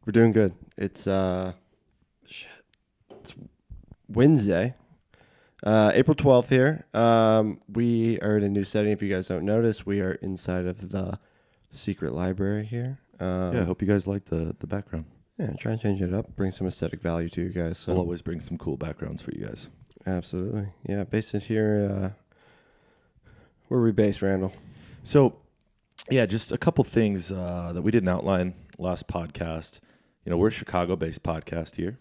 We're doing good. It's It's Wednesday, April 12th here. We are in a new setting. If you guys don't notice, we are inside of the secret library here. I hope you guys like the background. Yeah, try and change it up, bring some aesthetic value to you guys. So We'll always bring some cool backgrounds for you guys. absolutely, yeah. Based it here. Where are we based, Randall? So, yeah, just a couple things that we didn't outline last podcast. You know, we're a Chicago-based podcast here.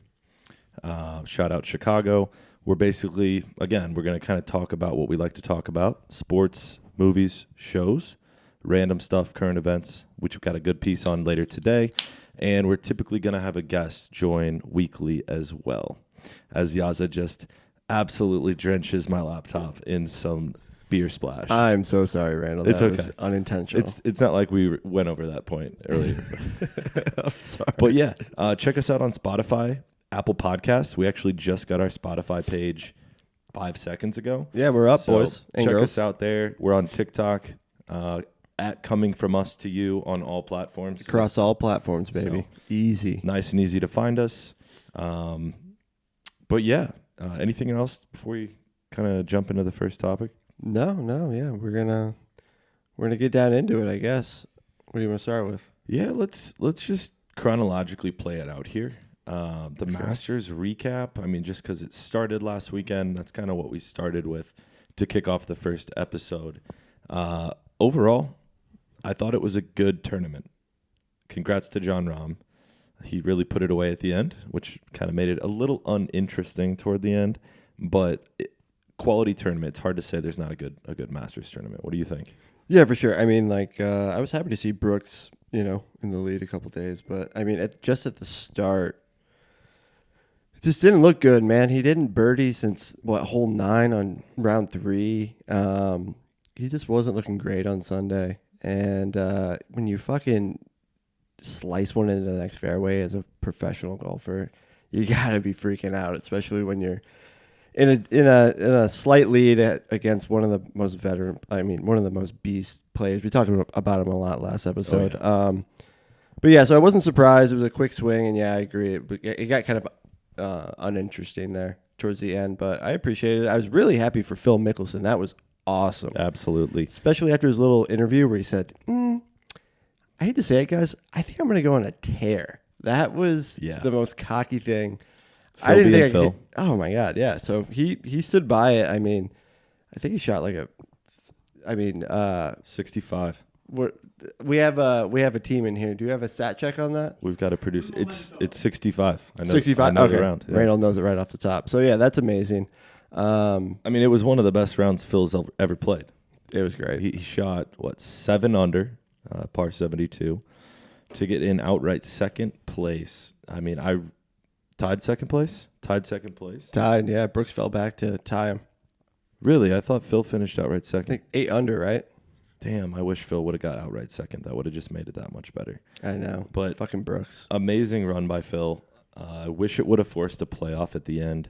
Shout out Chicago. We're basically, again, we're going to kind of talk about what we like to talk about: sports, movies, shows, random stuff, current events, which we've got a good piece on later today. And we're typically going to have a guest join weekly as well, as Yaza just absolutely drenches my laptop in some beer splash. I'm so sorry, Randall. It's that okay. Was unintentional. It's not like we went over that point earlier. I'm sorry. But yeah, check us out on Spotify, Apple Podcasts. We actually just got our Spotify page 5 seconds ago. Yeah, we're up, So boys and check girls. us out there. We're on TikTok, at Coming From Us to You on all platforms. Across all platforms, baby. So, easy. nice and easy to find us. But yeah, anything else before we kind of jump into the first topic? No, yeah. We're gonna get down into it, I guess. What do you want to start with? Yeah, let's just chronologically play it out here. The Masters recap. I mean, just because it started last weekend, that's kind of what we started with to kick off the first episode. Overall, I thought it was a good tournament. Congrats to Jon Rahm. He really put it away at the end, which kind of made it a little uninteresting toward the end. But quality tournament. It's hard to say there's not a good Masters tournament. What do you think? Yeah, for sure. I mean, I was happy to see Brooks, in the lead a couple days, but I mean, just at the start, it just didn't look good, man. He didn't birdie since hole 9 on round 3. He just wasn't looking great on Sunday, and when you fucking slice one into the next fairway as a professional golfer, you gotta be freaking out, especially when you're in a slight lead against one of the most one of the most beast players. We talked about him a lot last episode. Oh, yeah. But yeah, so I wasn't surprised. It was a quick swing, and yeah, I agree. It got kind of uninteresting there towards the end, but I appreciated it. I was really happy for Phil Mickelson. That was awesome. Absolutely. Especially after his little interview where he said, I hate to say it, guys, I think I'm going to go on a tear. That was the most cocky thing. I didn't think Phil. Oh my God, yeah. So he stood by it. I mean, I think he shot 65. We have a team in here. Do you have a stat check on that? We've got to produce. It's 65. I know. 65. I know Okay. the round. Yeah. Randall knows it right off the top. So yeah, that's amazing. I mean, it was one of the best rounds Phil's ever played. It was great. He shot 7 under, par 72, to get in outright second place. I mean, I tied second place. Tied. Yeah, Brooks fell back to tie him. Really, I thought Phil finished outright I second. think 8 under, right? Damn, I wish Phil would have got outright second. That would have just made it that much better. I know. But fucking Brooks. Amazing run by Phil. I wish it would have forced a playoff at the end.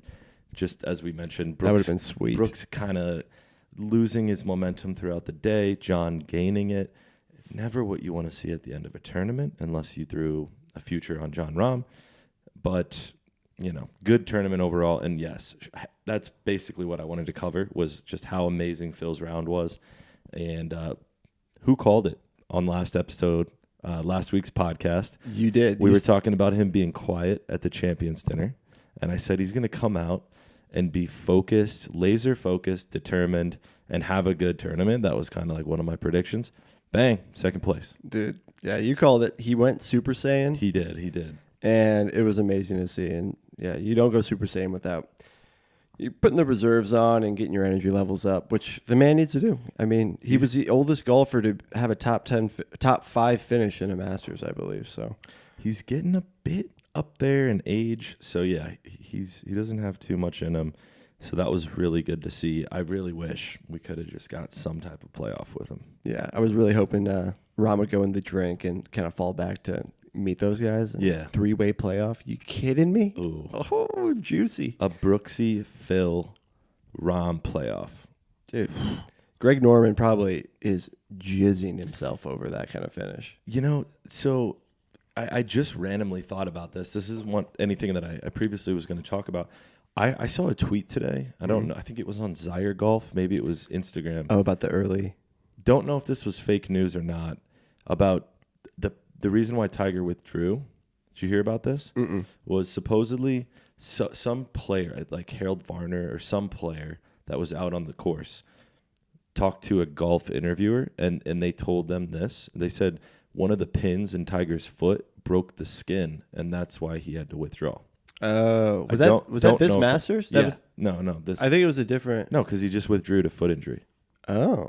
Just as we mentioned, Brooks, that would have been sweet. Brooks kind of losing his momentum throughout the day, John gaining it. Never what you want to see at the end of a tournament unless you threw a future on Jon Rahm. But, good tournament overall. And yes, that's basically what I wanted to cover, was just how amazing Phil's round was. And who called it on last week's podcast? You did. We were talking about him being quiet at the Champions Dinner. And I said he's going to come out and be focused, laser focused, determined, and have a good tournament. That was kind of like one of my predictions. Bang, second place. Dude, yeah, you called it. He went Super Saiyan. He did. And it was amazing to see. And yeah, you don't go Super Saiyan without you putting the reserves on and getting your energy levels up, which the man needs to do. I mean, he was the oldest golfer to have a top 5 finish in a Masters, I believe. So he's getting a bit up there in age. So yeah, he doesn't have too much in him. So that was really good to see. I really wish we could have just got some type of playoff with him. Yeah, I was really hoping Rahm would go in the drink and kind of fall back to meet those guys. Yeah. 3-way playoff. You kidding me? Ooh. Oh, juicy. A Brooksy, Phil, Rahm playoff. Dude, Greg Norman probably is jizzing himself over that kind of finish. So I just randomly thought about this. This isn't anything that I previously was going to talk about. I saw a tweet today. I don't know. I think it was on Zaire Golf. Maybe it was Instagram. Oh, about the early. Don't know if this was fake news or not. About the reason why Tiger withdrew. Did you hear about this? Mm-mm. Was supposedly some player like Harold Varner or some player that was out on the course talked to a golf interviewer and they told them this. They said one of the pins in Tiger's foot broke the skin and that's why he had to withdraw. Oh, was that this Masters? No. This I think it was a different. No, because he just withdrew to foot injury. Oh,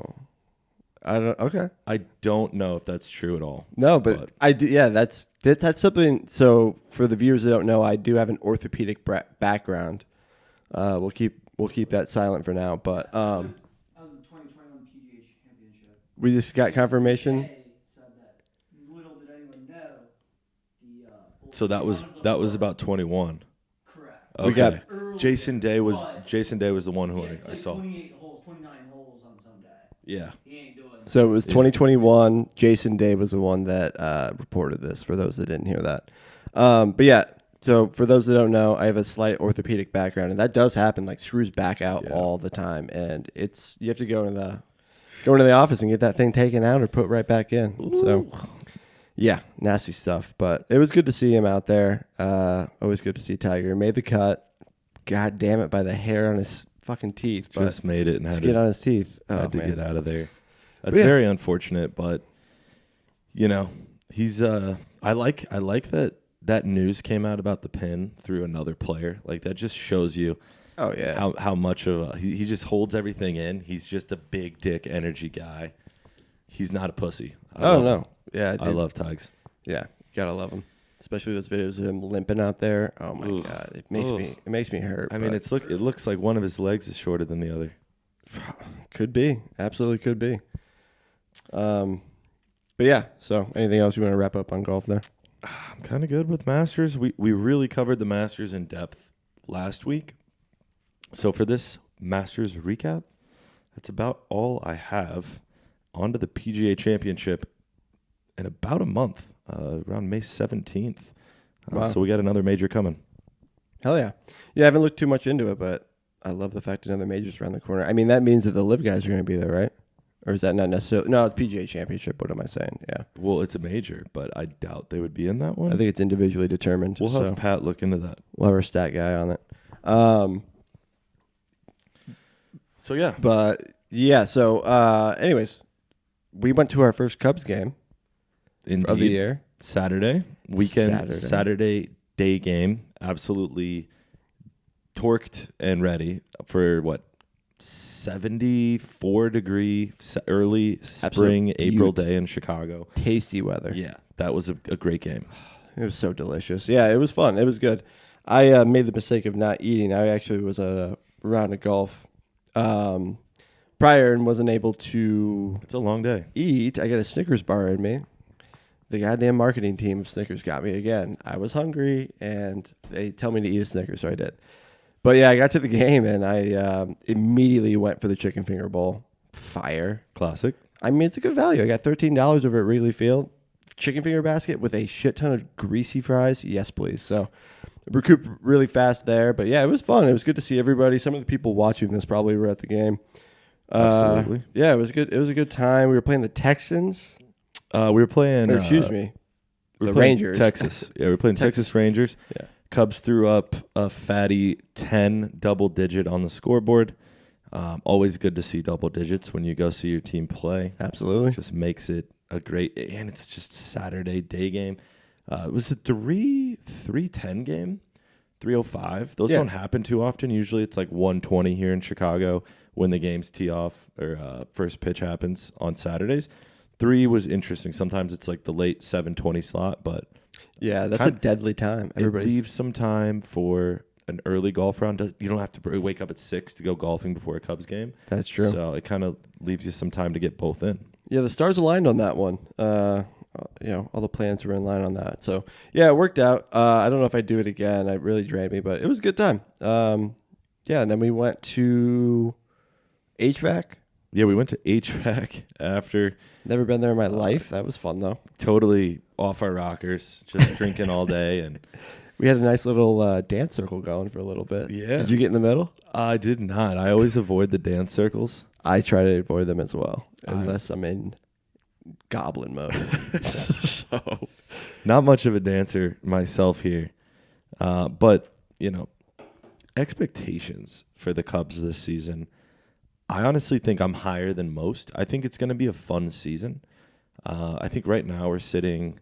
I don't. Okay, I don't know if that's true at all. no, but I do. Yeah, that's something. So for the viewers that don't know, I do have an orthopedic background. We'll keep that silent for now. But That was the 2021 PGA Championship. we just got confirmation. They said that little did anyone know So that was about 21. correct. Okay. We got- Early Jason Day was the one who yeah, I saw. 28 holes, 29 holes on some day. Yeah. He ain't doing. So it was 2021. Jason Day was the one that reported this. For those that didn't hear that, but yeah. So for those that don't know, I have a slight orthopedic background, and that does happen. Like screws back out all the time, and you have to go into the office and get that thing taken out or put right back in. Ooh. So yeah, nasty stuff. But it was good to see him out there. Always good to see Tiger. Made the cut. God damn it, by the hair on his fucking teeth. But Just made it and had skin on his teeth. Oh, to man. get out of there. That's Yeah. very unfortunate, but he's I like that news came out about the pin through another player. Like that just shows you Oh yeah. how much of he just holds everything in. He's just a big dick energy guy. He's not a pussy. I love no. him. Yeah, I dude. love Tigers. Yeah, gotta love him. Especially those videos of him limping out there. Oh my Oof. god, it makes me hurt. I mean, but it looks like one of his legs is shorter than the other. could be, absolutely could be. But yeah. So, anything else you want to wrap up on golf there? I'm kind of good with Masters. We really covered the Masters in depth last week. So for this Masters recap, that's about all I have. On to the PGA Championship in about a month, around May 17th. Wow. So we got another major coming. Hell yeah. Yeah, I haven't looked too much into it, but I love the fact another major's around the corner. I mean, that means that the live guys are going to be there, right? Or is that not necessarily? No, it's PGA Championship. What am I saying? Yeah. Well, it's a major, but I doubt they would be in that one. I think it's individually determined. We'll have so Pat look into that. we'll have our stat guy on it. So yeah, But yeah, so anyways, we went to our first Cubs game indeed. of the year. Saturday day game. Absolutely torqued and ready for what 74 degree early spring Absolute April beaut. day in Chicago. Tasty weather. Yeah, that was a great game. It was so delicious. Yeah, it was fun. It was good. I made the mistake of not eating. I actually was at a round of golf prior and wasn't able to It's a long day. eat. I got a Snickers bar in me. The goddamn marketing team of Snickers got me again. I was hungry, and they tell me to eat a Snickers, so I did. But yeah, I got to the game, and I immediately went for the chicken finger bowl. Fire. Classic. I mean, it's a good value. I got $13 over at Wrigley Field. Chicken finger basket with a shit ton of greasy fries. Yes, please. So recoup really fast there. But yeah, it was fun. It was good to see everybody. Some of the people watching this probably were at the game. Absolutely. Yeah, it was good. It was a good time. We were playing the Texans. We were playing. Or excuse me. We were The playing Rangers. Texas. Yeah, we were playing Texas Rangers. Yeah. Cubs threw up a fatty 10 double digit on the scoreboard. Always good to see double digits when you go see your team play. Absolutely. Just makes it a great, and it's just Saturday day game. It was a 3:10 game, 3:05. Those Yeah. don't happen too often. Usually it's like 1:20 here in Chicago when the games tee off or first pitch happens on Saturdays. 3 was interesting. Sometimes it's like the late 7:20 slot, but Yeah, that's a deadly time. it leaves some time for an early golf round. You don't have to wake up at 6 to go golfing before a Cubs game. That's true. So it kind of leaves you some time to get both in. Yeah, the stars aligned on that one. All the plans were in line on that. So yeah, it worked out. I don't know if I'd do it again. It really drained me, but it was a good time. Yeah, and then we went to HVAC. Yeah, we went to HVAC after. Never been there in my life. That was fun though. Totally off our rockers, just drinking all day. And We had a nice little dance circle going for a little bit. Yeah. Did you get in the middle? I did not. I always avoid the dance circles. I try to avoid them as well, unless I'm in goblin mode. So, not much of a dancer myself here. But, expectations for the Cubs this season, I honestly think I'm higher than most. I think it's going to be a fun season. I think right now we're sitting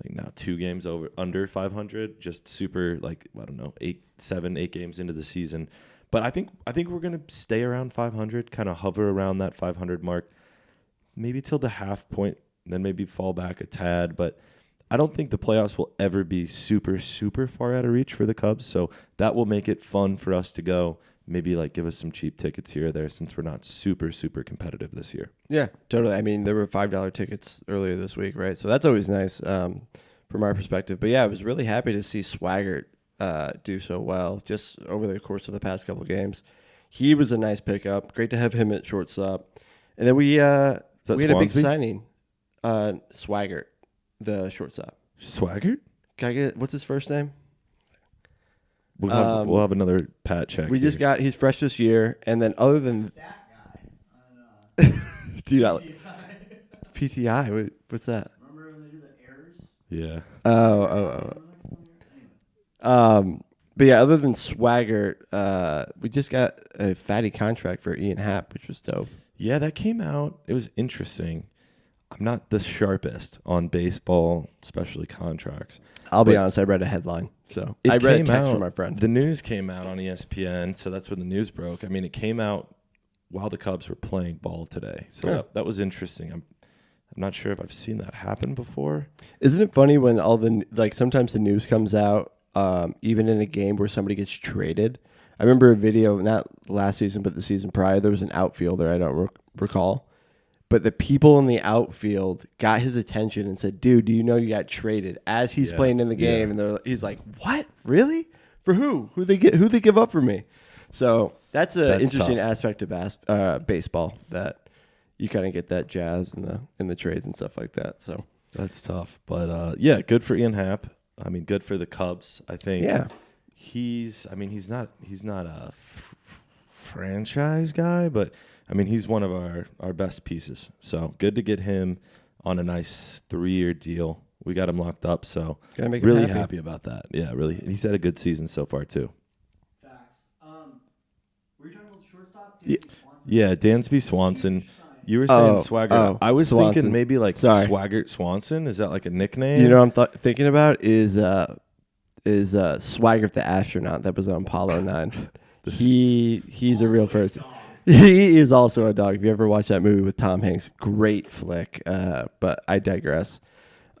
now 2 games under 500, just super 8 games into the season. But I think we're going to stay around 500, kind of hover around that 500 mark, maybe till the half point, then maybe fall back a tad. But I don't think the playoffs will ever be super, super far out of reach for the Cubs. So that will make it fun for us to go. Maybe give us some cheap tickets here or there, since we're not super, super competitive this year. Yeah, totally. I mean, there were $5 tickets earlier this week, right? So that's always nice from our perspective. But yeah, I was really happy to see Swaggart do so well just over the course of the past couple of games. He was a nice pickup. Great to have him at shortstop. And then we had a big signing. Swaggart, the shortstop. Swaggart? Can I get what's his first name? We'll have another pat check. We just got he's fresh this year, and then other than Stat guy. dude, PTI. PTI, what's that? Remember when they do the errors? Yeah. Oh. Anyway. But yeah, other than Swaggart, we just got a fatty contract for Ian Happ, which was dope. Yeah, that came out. It was interesting. I'm not the sharpest on baseball, especially contracts. I'll be honest, I read a headline. So I read a text from my friend. The news came out on ESPN, so that's when the news broke. I mean, it came out while the Cubs were playing ball today. So Yeah. that was interesting. I'm not sure if I've seen that happen before. Isn't it funny when sometimes the news comes out, even in a game where somebody gets traded? I remember a video, not last season, but the season prior, there was an outfielder, I don't recall. But the people in the outfield got his attention and said, dude, do you know you got traded as he's playing in the game? And he's like, what? Really? For who? Who they give up for me? So that's an interesting tough. aspect of baseball, that you kind of get that jazz in the trades and stuff like that. So That's tough. But, good for Ian Happ. I mean, good for the Cubs. I think he's not a franchise guy, but I mean, he's one of our best pieces. So good to get him on a nice 3-year deal. We got him locked up, so really happy about that. Yeah, really. And he's had a good season so far too. Facts. Were you talking about the shortstop? Yeah. Yeah, Dansby Swanson. You were saying Swaggart. I was Swanson. thinking maybe Swaggart Swanson. Is that like a nickname? You know what I'm thinking about is Swaggart the astronaut that was on Apollo 9. He's a real person. He is also a dog. If you ever watch that movie with Tom Hanks, great flick. But I digress.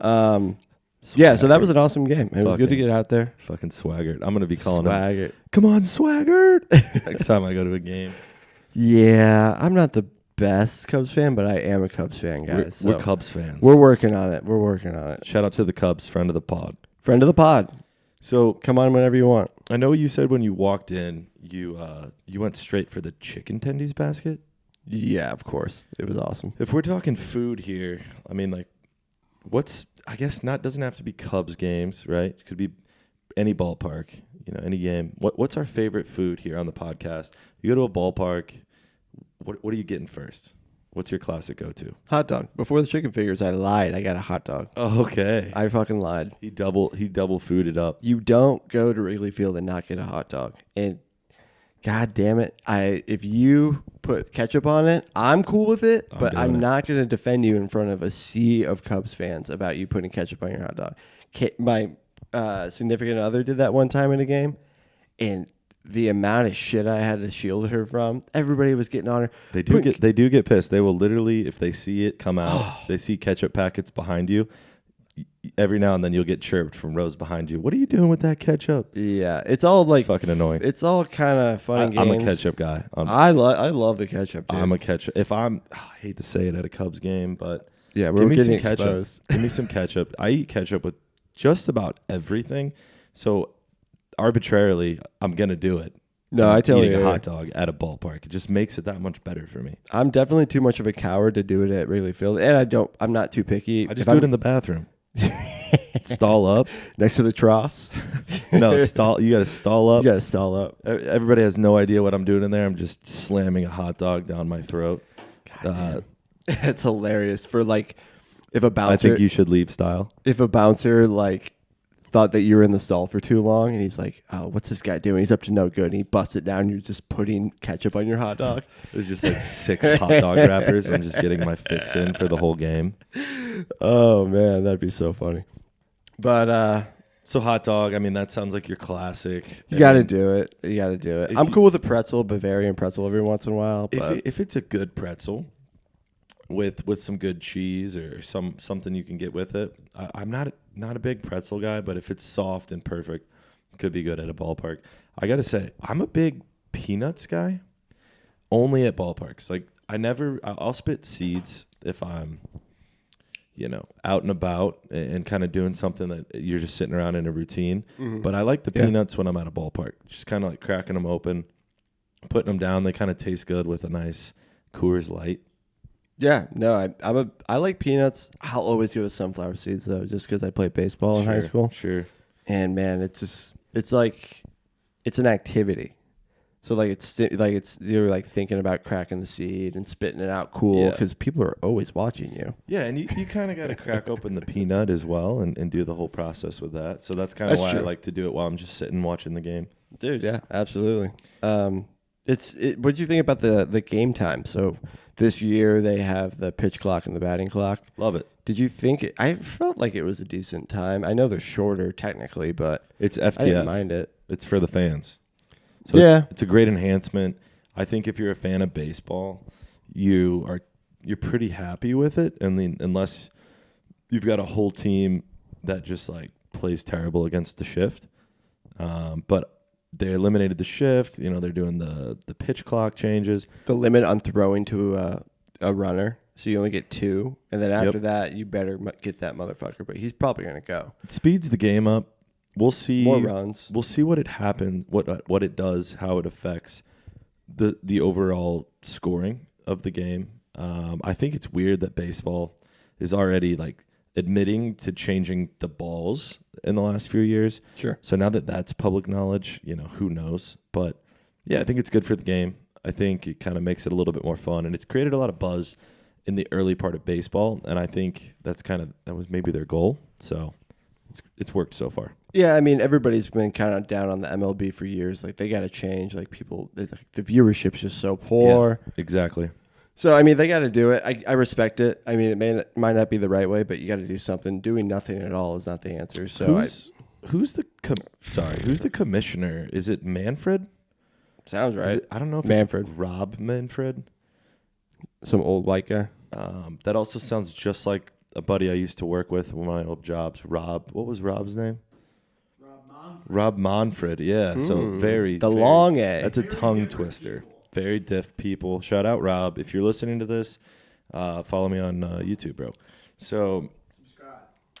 So that was an awesome game. It was good to get out there. Fucking Swaggart. I'm gonna be calling him. Swaggart. Come on, Swaggart. Next time I go to a game. Yeah, I'm not the best Cubs fan, but I am a Cubs fan, guys. We're Cubs fans. We're working on it. Shout out to the Cubs, friend of the pod. Friend of the pod. So Come on whenever you want. I know you said when you walked in, you went straight for the chicken tendies basket. Yeah, of course. It was awesome. If we're talking food here, I mean, doesn't have to be Cubs games, right? It could be any ballpark, any game. What's our favorite food here on the podcast? You go to a ballpark, what are you getting first? What's your classic go-to? Hot dog. Before the chicken fingers, I lied. I got a hot dog. Oh, okay. I fucking lied. He double fooded up. You don't go to Wrigley Field and not get a hot dog. And god damn it, if you put ketchup on it, I'm cool with it, but I'm not going to defend you in front of a sea of Cubs fans about you putting ketchup on your hot dog. My significant other did that one time in a game, and the amount of shit I had to shield her from, everybody was getting on her. They do get pissed. They will literally, if they see it come out, they see ketchup packets behind you. Every now and then you'll get chirped from rows behind you. What are you doing with that ketchup? Yeah, it's all like it's fucking annoying. It's all kind of fun and games. I'm a ketchup guy. I love the ketchup. Dude. I'm a ketchup. I hate to say it at a Cubs game, but yeah, we're getting some exposed. Ketchup. Give me some ketchup. I eat ketchup with just about everything. So arbitrarily, I'm gonna do it. No, I totally eating a hear hot dog at a ballpark. It just makes it that much better for me. I'm definitely too much of a coward to do it at Wrigley Field, and I'm not too picky. I just do it in the bathroom. Stall up. next to the troughs. No, stall. You got to stall You up. gotta stall up. Everybody has no idea what I'm doing in there. I'm just slamming a hot dog down my throat. It's hilarious for like if a bouncer. I think you should leave style. If a bouncer like thought that you were in the stall for too long, and he's like, "Oh, what's this guy doing? He's up to no good." And he busts it down. You're just putting ketchup on your hot dog. It was just like 6 hot dog wrappers. I'm just getting my fix in for the whole game. Oh man, that'd be so funny. But So hot dog, I mean, that sounds like your classic. you got to do it. You got to do it. If I'm you- cool with a pretzel, Bavarian pretzel every once in a while. But If it's a good pretzel with some good cheese or something you can get with it, I'm not a big pretzel guy, but if it's soft and perfect, it could be good at a ballpark. I got to say, I'm a big peanuts guy, only at ballparks. Like I'll spit seeds if I'm out and about and kind of doing something that you're just sitting around in a routine. Mhm. But I like the Yeah. peanuts when I'm at a ballpark. Just kind of like cracking them open, putting them down. They kind of taste good with a nice Coors Light. yeah, no, I like peanuts. I'll always go to sunflower seeds though, just because I played baseball in high school. Sure. And man, it's like it's an activity. So like you're like thinking about cracking the seed and spitting it out cool Yeah. because people are always watching you. Yeah, and you kind of got to crack open the peanut as well and do the whole process with that. So that's kind of That's why I true. like to do it while I'm just sitting watching the game. Dude, yeah, absolutely. What do you think about the game time? So this year they have the pitch clock and the batting clock. Love it. Did you think I felt like it was a decent time? I know they're shorter technically, but It's I didn't FTF. mind it. It's for the fans. So Yeah. it's a great enhancement. I think if you're a fan of baseball, you're pretty happy with it, and then unless you've got a whole team that just like plays terrible against the shift. But they eliminated the shift. They're doing the pitch clock changes. The limit on throwing to a runner, so you only get 2, and then after Yep. that you better get that motherfucker. But he's probably gonna go It speeds the game up. We'll see. more runs. We'll see what it does, how it affects the overall scoring of the game. I think it's weird that baseball is already like admitting to changing the balls in the last few years. Sure. So now that that's public knowledge, who knows? But yeah, I think it's good for the game. I think it kind of makes it a little bit more fun, and it's created a lot of buzz in the early part of baseball. And I think that was maybe their goal. So it's worked so far. Yeah, I mean everybody's been kind of down on the MLB for years. Like they got to change. Like the viewership's just so poor. Yeah, exactly. So I mean they got to do it. I respect it. I mean it might not be the right way, but you got to do something. Doing nothing at all is not the answer. So who's the commissioner? Is it Manfred? sounds right. I don't know if Manfred. it's Rob Manfred. Some old white guy. That also sounds just like a buddy I used to work with one of my old jobs. Rob. What was Rob's name? Rob Manfred. Yeah. So very The very- long A. That's a tongue twister. Very diff people. Shout out Rob. If you're listening to this, follow me on YouTube, bro. So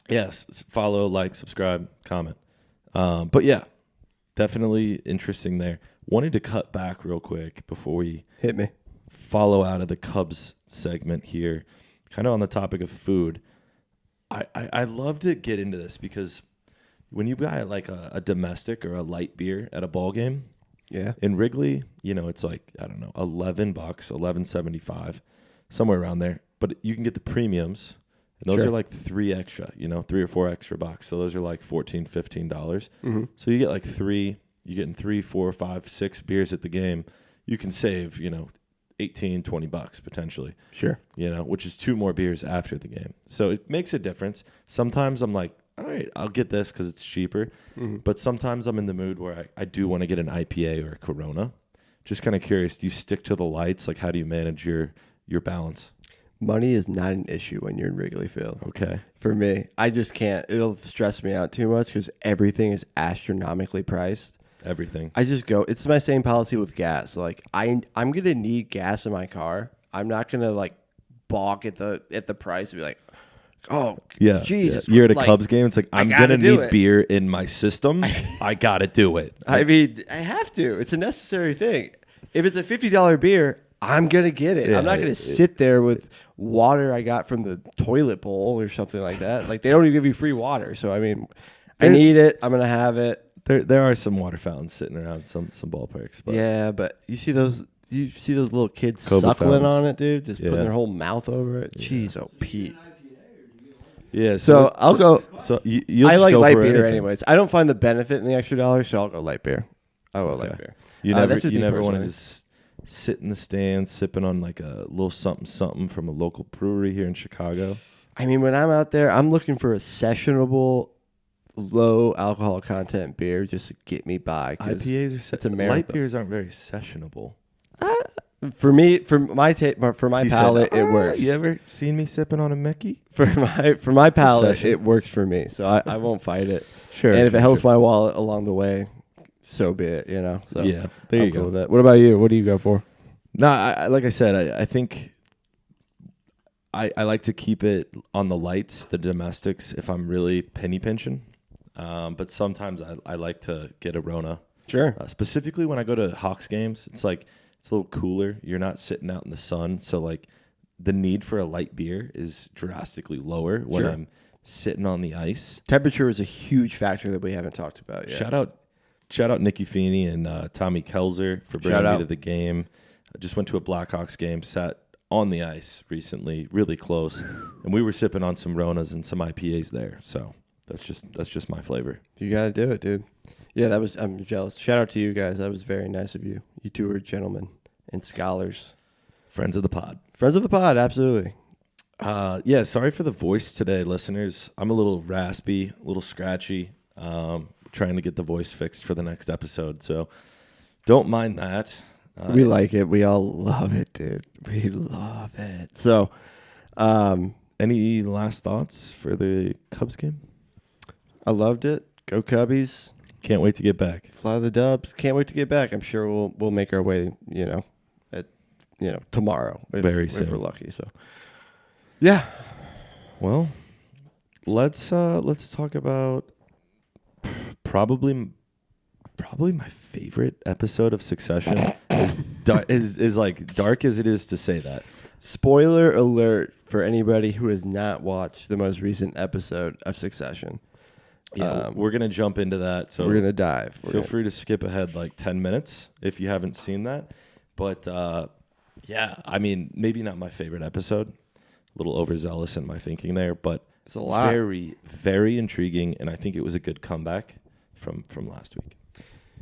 yes, follow, like, subscribe, comment. But yeah, definitely interesting there. Wanted to cut back real quick before we Hit me. follow out of the Cubs segment here, kind of on the topic of food. I love to get into this because when you buy like a domestic or a light beer at a ball game Yeah. in Wrigley, it's like, I don't know, $11, $11.75, somewhere around there. But you can get the premiums, and those Sure. are like 3 extra, 3 or 4 extra bucks. So those are like $14, $15. Mm-hmm. So you get like you're getting 3, 4, 5, 6 beers at the game. You can save, $18, $20 potentially, Sure. which is 2 more beers after the game. So it makes a difference. Sometimes I'm like, all right, I'll get this because it's cheaper. Mm-hmm. But sometimes I'm in the mood where I do want to get an IPA or a Corona. Just kind of curious, do you stick to the lights? Like, how do you manage your balance? Money is not an issue when you're in Wrigley Field. Okay. For me, I just can't. It'll stress me out too much because everything is astronomically priced. Everything. I just go. It's my same policy with gas. Like I'm gonna need gas in my car. I'm not gonna like balk at the price and be like, Oh, Yeah. Jesus. You're at a like, Cubs game. It's like, I'm going gotta to do need it. beer in my system. I got to do it. I mean, I have to. It's a necessary thing. If it's a $50 beer, I'm going to get it. Yeah, I'm not going to sit there with water I got from the toilet bowl or something like that. Like, they don't even give you free water. So, I mean, I need it. I'm going to have it. There are some water fountains sitting around some ballparks. But Yeah, but you see those little kids COVID suckling fountains. on it, dude? Just putting Yeah. their whole mouth over it. Jeez, oh, Pete. yeah. So I'll go. So you'll I just like go light for beer anything. anyways. I don't find the benefit in the extra dollar, so I'll go light beer. I will light Okay. beer. You that's just me never want to personally. just sit in the stands sipping on like a little something from a local brewery here in Chicago. I mean, when I'm out there, I'm looking for a sessionable, low alcohol content beer just to get me by. 'cause IPAs are it's a light marathon. beers aren't very sessionable. For me, for my He said, palate, it works. You ever seen me sipping on a Mickey? For my palate, session. it works for me. So I won't fight it. Sure. And if it helps my wallet along the way, so be it. You know. So yeah, there I'll you go. with that. What about you? What do you go for? No, like I said, I think I like to keep it on the lights, the domestics, if I'm really penny pinching. But sometimes I like to get a Rona. Sure. Specifically when I go to Hawks games, it's like it's a little cooler. You're not sitting out in the sun, so like the need for a light beer is drastically lower when Sure. I'm sitting on the ice. Temperature is a huge factor that we haven't talked about yet. Shout out Nikki Feeney and Tommy Kelzer for bringing Shout me out. to the game. I just went to a Blackhawks game, sat on the ice recently, really close, and we were sipping on some Ronas and some IPAs there. So that's just my flavor. You got to do it, dude. Yeah, I'm jealous. Shout out to you guys. That was very nice of you. You two are gentlemen and scholars. Friends of the pod. Friends of the pod, absolutely. Yeah, sorry for the voice today, listeners. I'm a little raspy, a little scratchy. Trying to get the voice fixed for the next episode, so don't mind that. We like it. We all love it, dude. We love it. So, Any last thoughts for the Cubs game? I loved it. Go Cubbies. Can't wait to get back. Fly the Dubs. Can't wait to get back. I'm sure we'll make our way, tomorrow. Very if soon. we're lucky. So, yeah. Well, let's talk about probably my favorite episode of Succession. is like dark as it is to say that. Spoiler alert for anybody who has not watched the most recent episode of Succession. Yeah, we're gonna jump into that. So we're gonna dive. Feel free to skip ahead like 10 minutes if you haven't seen that. But yeah, I mean, maybe not my favorite episode. A little overzealous in my thinking there, but It's a lot. very, very intriguing, and I think it was a good comeback from last week.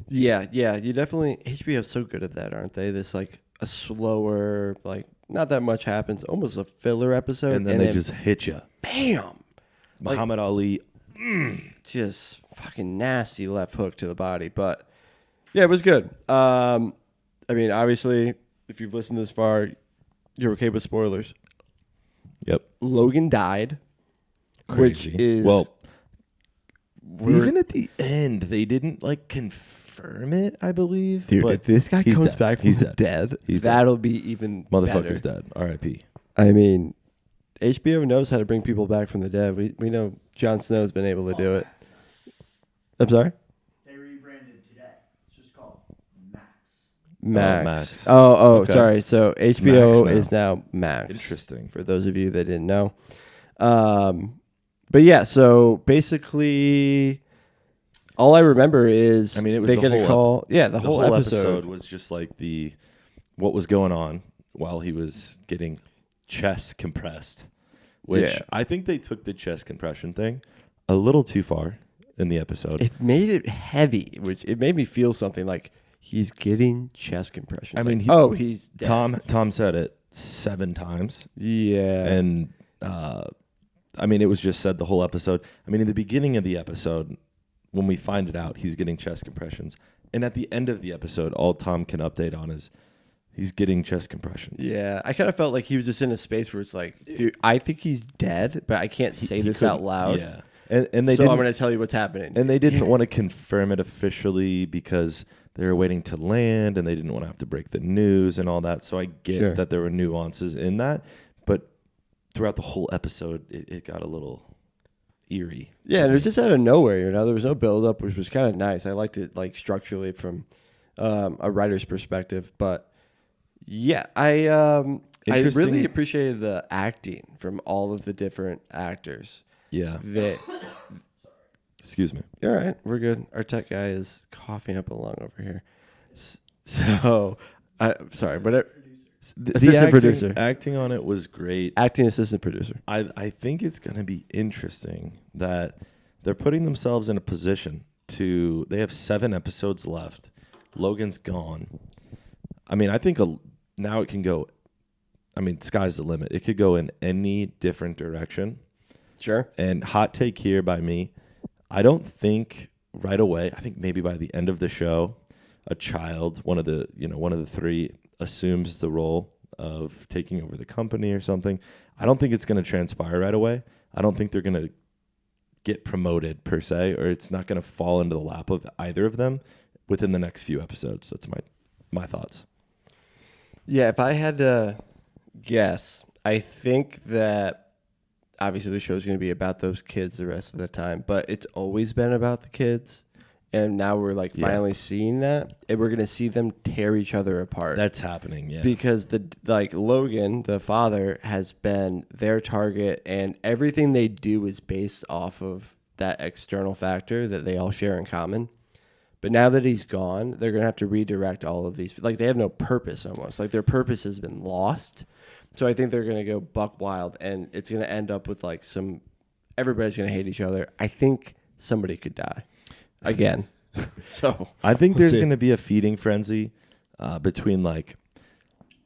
Yeah. You definitely HBO's so good at that, aren't they? This like a slower, like not that much happens, almost a filler episode, And then they just hit you. bam, Like- Muhammad Ali. just fucking nasty left hook to the body. But yeah, it was good. I mean, obviously, if you've listened this far, you're okay with spoilers. Yep. Logan died, Crazy. which is well, we're- even at the end, they didn't like confirm it, I believe. dude. but If this guy he's comes dead. back from He's the dead. dead, He's dead. that'll be even Motherfucker's better. dead. R.I.P. I mean, HBO knows how to bring people back from the dead. We know Jon Snow's been able to do it. I'm sorry? They rebranded today. It's just called Max. Max. Max. Oh, Okay. sorry. So HBO Max now. is now Max. Interesting. For those of you that didn't know. But yeah, so basically all I remember is I mean, it was they the get a whole call. Yeah, the The whole episode. was just like what was going on while he was getting chest compressed, which Yeah. I think they took the chest compression thing a little too far in the episode. It made it heavy, which it made me feel something like he's getting chest compression. I It's mean, like, he's dead. Tom said it 7 times, Yeah. and I mean, it was just said the whole episode. I mean, in the beginning of the episode, when we find it out, he's getting chest compressions, and at the end of the episode, all Tom can update on is he's getting chest compressions. Yeah, I kind of felt like he was just in a space where it's like, dude, I think he's dead, but I can't say this out couldn't- loud. Yeah, and they So I'm didn't, going to tell you what's happening. and they didn't want to confirm it officially because they were waiting to land, and they didn't want to have to break the news and all that. So I get Sure. that there were nuances in that, but throughout the whole episode, it got a little eerie. Yeah, and it was just out of nowhere. There was no build up, which was kind of nice. I liked it like structurally from a writer's perspective. But yeah, I really appreciated the acting from all of the different actors. Yeah. That Excuse me. all right, we're good. Our tech guy is coughing up a lung over here. So, sorry, but assistant producer, acting on it was great. acting assistant producer. I think it's going to be interesting that they're putting themselves in a position to. They have 7 episodes left. Logan's gone. I mean, I think now it can go. I mean, sky's the limit. It could go in any different direction. Sure. And hot take here by me, I don't think right away. I think maybe by the end of the show, a child, one of the 3, assumes the role of taking over the company or something. I don't think it's going to transpire right away. I don't think they're going to get promoted per se, or it's not going to fall into the lap of either of them within the next few episodes. That's my thoughts. Yeah, if I had to guess, I think that obviously the show's going to be about those kids the rest of the time, but it's always been about the kids. And now we're like finally seeing that, and we're gonna see them tear each other apart. That's happening, yeah. Because Logan, the father, has been their target, and everything they do is based off of that external factor that they all share in common. But now that he's gone, they're gonna have to redirect all of these. Like they have no purpose almost. Like their purpose has been lost. So I think they're gonna go buck wild, and it's gonna end up with like everybody's gonna hate each other. I think somebody could die. Again. So I think there's going to be a feeding frenzy between like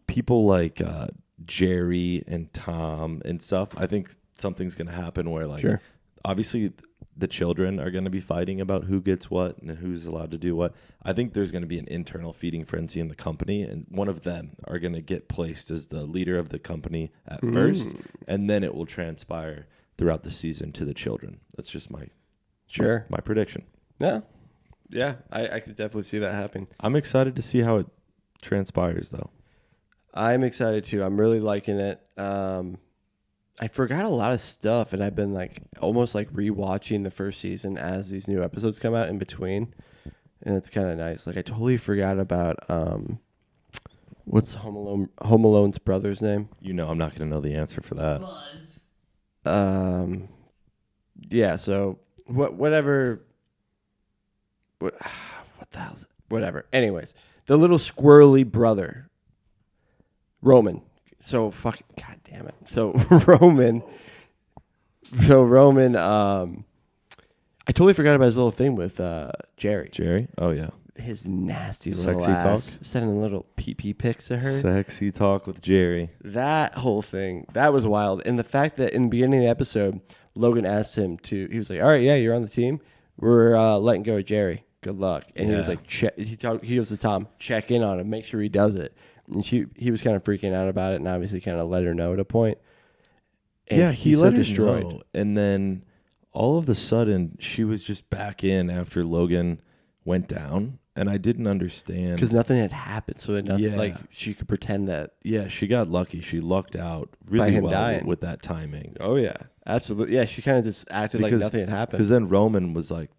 people like Jerry and Tom and stuff. I think something's going to happen where like obviously the children are going to be fighting about who gets what and who's allowed to do what. I think there's going to be an internal feeding frenzy in the company, and one of them are going to get placed as the leader of the company at first, and then it will transpire throughout the season to the children. That's just my prediction. Yeah, I could definitely see that happening. I'm excited to see how it transpires, though. I'm excited too. I'm really liking it. I forgot a lot of stuff, and I've been like almost like rewatching the first season as these new episodes come out in between, and it's kind of nice. Like I totally forgot about what's Home Alone's brother's name? I'm not going to know the answer for that. Buzz. Yeah. So whatever. What the hell is it? Whatever. Anyways, the little squirrely brother, Roman. So fucking god damn it. So Roman. I totally forgot about his little thing with Jerry. Jerry? Oh yeah. His nasty little Sexy ass talk? sending little pee pics to her. Sexy talk with Jerry. That whole thing, that was wild. And the fact that in the beginning of the episode, Logan asked him he was like, all right, yeah, you're on the team. We're letting go of Jerry. Good luck. And he was like, he goes to Tom, check in on him, make sure he does it. And he was kind of freaking out about it, and obviously kind of let her know at a point. And he let her know. And then all of a sudden, she was just back in after Logan went down. And I didn't understand. Because nothing had happened. So like she could pretend that. Yeah, she got lucky. She lucked out really well dying. with that timing. Oh, yeah. Absolutely. Yeah, she kind of just acted like nothing had happened. Because then Roman was like.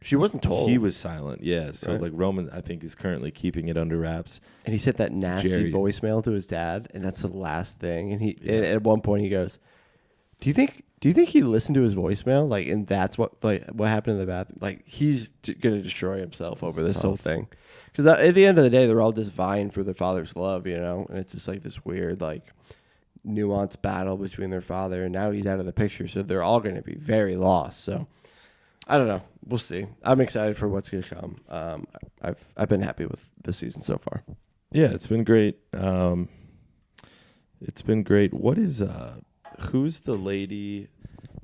She wasn't told. He was silent, yeah. So like Roman, I think, is currently keeping it under wraps. And he sent that nasty voicemail to his dad, and that's the last thing. And at one point he goes, "Do you think he listened to his voicemail? Like, and that's what happened in the bathroom? Like, he's gonna destroy himself over this whole thing." Because at the end of the day, they're all just vying for their father's love, and it's just like this weird nuanced battle between their father, and now he's out of the picture, so they're all going to be very lost. So. I don't know. We'll see. I'm excited for what's going to come. I've been happy with this season so far. Yeah, it's been great. It's been great. What is who's the lady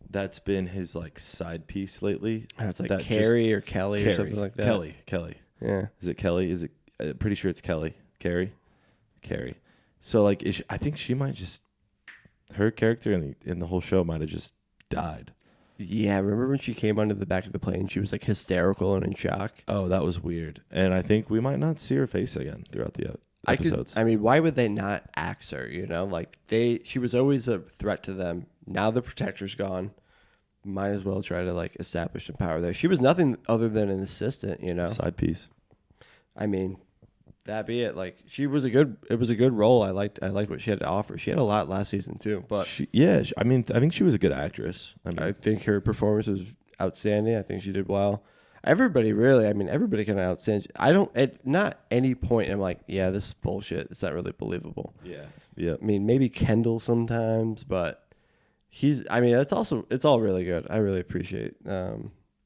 that's been his side piece lately? It's like Carrie or Kelly or something like that. Kelly. Yeah. Is it Kelly? Is it? Pretty sure it's Kelly. Carrie. So I think she might just her character in the whole show might have just died. Yeah, remember when she came onto the back of the plane? She was hysterical and in shock. Oh, that was weird. And I think we might not see her face again throughout episodes. I mean, why would they not axe her? You know, like she was always a threat to them. Now the protector's gone. Might as well try to like establish some power there. She was nothing other than an assistant, you know. Side piece. I mean, that be it. Like it was a good role. I liked what she had to offer. She had a lot last season too. But I mean, I think she was a good actress. I think her performance was outstanding. I think she did well. Everybody really, I mean, everybody kind of outstands. I don't, at not any point I'm like, yeah, this is bullshit. It's not really believable. Yeah. I mean, maybe Kendall sometimes, but it's all really good. I really appreciate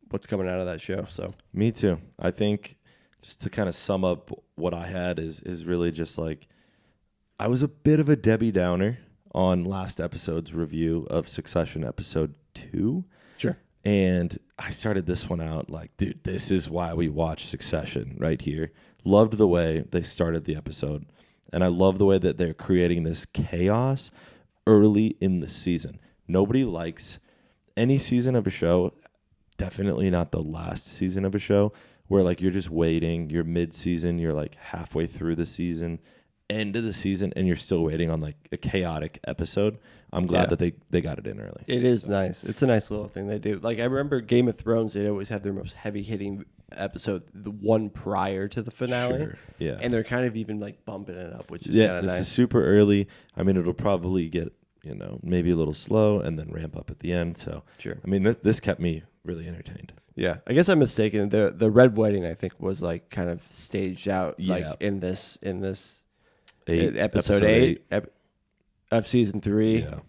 what's coming out of that show. So Me too. I think just to kind of sum up what I had is really just like, I was a bit of a Debbie Downer on last episode's review of Succession episode 2. sure. And I started this one out like, dude, this is why we watch Succession right here. Loved the way they started the episode. And I love the way that they're creating this chaos early in the season. Nobody likes any season of a show, definitely not the last season of a show, where like you're just waiting, you're mid-season, you're like halfway through the season, end of the season, and you're still waiting on like a chaotic episode. I'm glad that they got it in early. It is nice. It's a nice little thing they do. Like I remember Game of Thrones, they'd always have their most heavy-hitting episode, the one prior to the finale. Sure. Yeah. And they're kind of even like bumping it up, which is Yeah, kind of this nice. is super early. I mean, it'll probably get, maybe a little slow and then ramp up at the end. So, Sure. I mean, this kept me really entertained. Yeah, I guess I'm mistaken. The Red Wedding, I think, was like kind of staged out, Yeah. like in this Episode episode 8 of season 3 Yeah.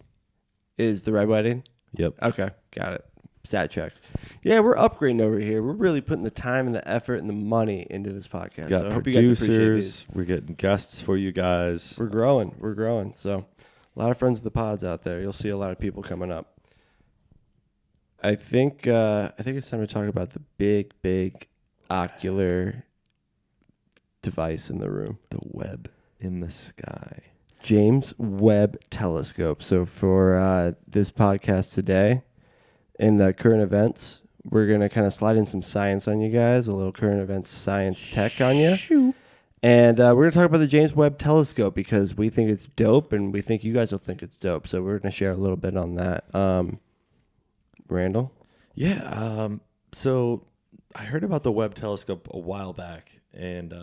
is the Red Wedding. Yep. Okay, got it. Stat checks. Yeah, we're upgrading over here. We're really putting the time and the effort and the money into this podcast. Got So I hope you guys appreciate these. producers. We're getting guests for you guys. We're growing. We're growing. So a lot of friends of the pods out there. You'll see a lot of people coming up. I think it's time to talk about the big ocular device in the room. The Webb in the sky. James Webb Telescope. So for this podcast today, in the current events, we're going to kind of slide in some science on you guys, a little current events science tech on you. And we're going to talk about the James Webb Telescope because we think it's dope and we think you guys will think it's dope. So we're going to share a little bit on that. Randall? Yeah. So I heard about the Webb telescope a while back and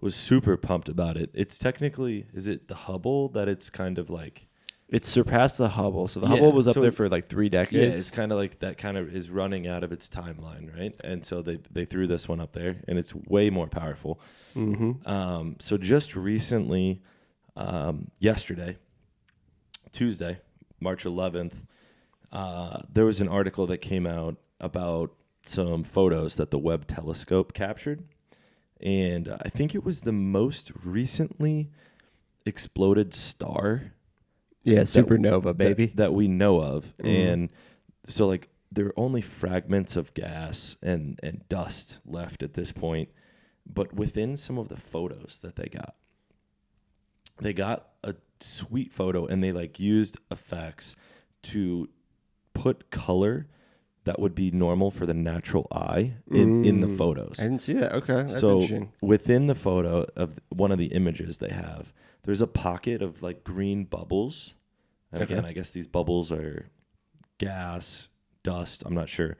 was super pumped about it. It's technically, is it the Hubble that it's kind of like? It's surpassed the Hubble. So the Yeah, Hubble was up so there for like 3 decades. Yeah, it's kind of like that kind of is running out of its timeline, right? And so they threw this one up there, and it's way more powerful. Mm-hmm. So just recently, yesterday, Tuesday, March 11th, there was an article that came out about some photos that the Webb telescope captured. And I think it was the most recently exploded star. Yeah, supernova, baby. That we know of. Mm-hmm. And so, like, there are only fragments of gas and dust left at this point. But within some of the photos that they got a sweet photo, and they, like, used effects to put color that would be normal for the natural eye in the photos. I didn't see that. Okay, that's So interesting. within the photo of one of the images they have, there's a pocket of like green bubbles. And Okay. again, I guess these bubbles are gas, dust, I'm not sure.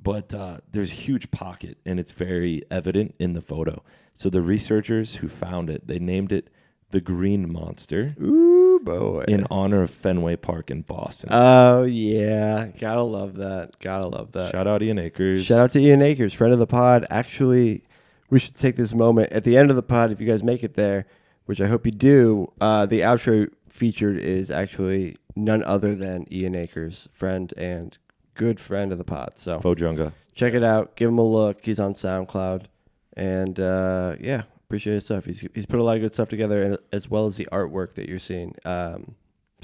But there's a huge pocket, and it's very evident in the photo. So the researchers who found it, they named it the Green Monster. Ooh, boy. In honor of Fenway Park in Boston. Oh, yeah. Gotta love that. Gotta love that. Shout out Ian Akers. Shout out to Ian Akers, friend of the pod. Actually, we should take this moment at the end of the pod, if you guys make it there, which I hope you do. The outro featured is actually none other than Ian Akers, friend and good friend of the pod. So Fojunga. check it out. Give him a look. He's on SoundCloud. And yeah, appreciate his stuff. He's put a lot of good stuff together, and as well as the artwork that you're seeing. So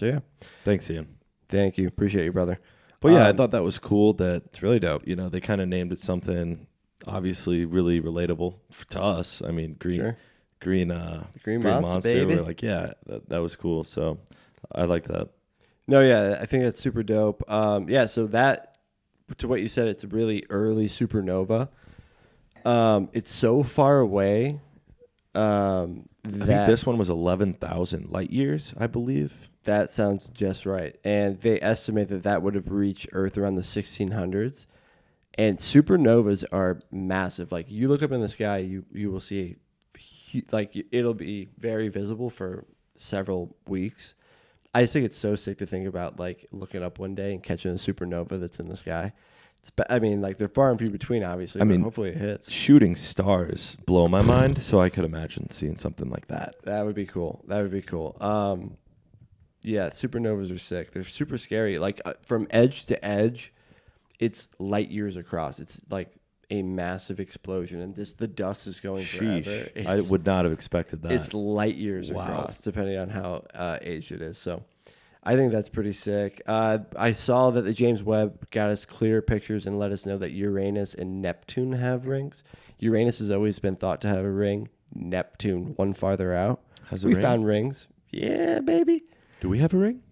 yeah, Thanks, Ian. thank you. Appreciate you, brother. But yeah, I thought that was cool that, It's really dope. they kind of named it something obviously really relatable to us. I mean, Sure. green monster. baby. We're like, yeah, that was cool. So I like that. No, yeah, I think that's super dope. Yeah, so that, to what you said, it's a really early supernova. It's so far away. I think this one was 11,000 light years, I believe. That sounds just right. And they estimate that would have reached Earth around the 1600s. And supernovas are massive. Like you look up in the sky, you will see, like it'll be very visible for several weeks. I just think it's so sick to think about, like looking up one day and catching a supernova that's in the sky. I mean, like they're far and few between, obviously. I mean, hopefully it hits. Shooting stars blow my mind, so I could imagine seeing something like that. That would be cool. Yeah, supernovas are sick. They're super scary. Like from edge to edge, it's light years across. It's like a massive explosion, and the dust is going forever. I would not have expected that. It's light years across, depending on how aged it is. So I think that's pretty sick. I saw that the James Webb got us clear pictures and let us know that Uranus and Neptune have rings. Uranus has always been thought to have a ring. Neptune, one farther out. We found rings. Yeah, baby. Do we have a ring?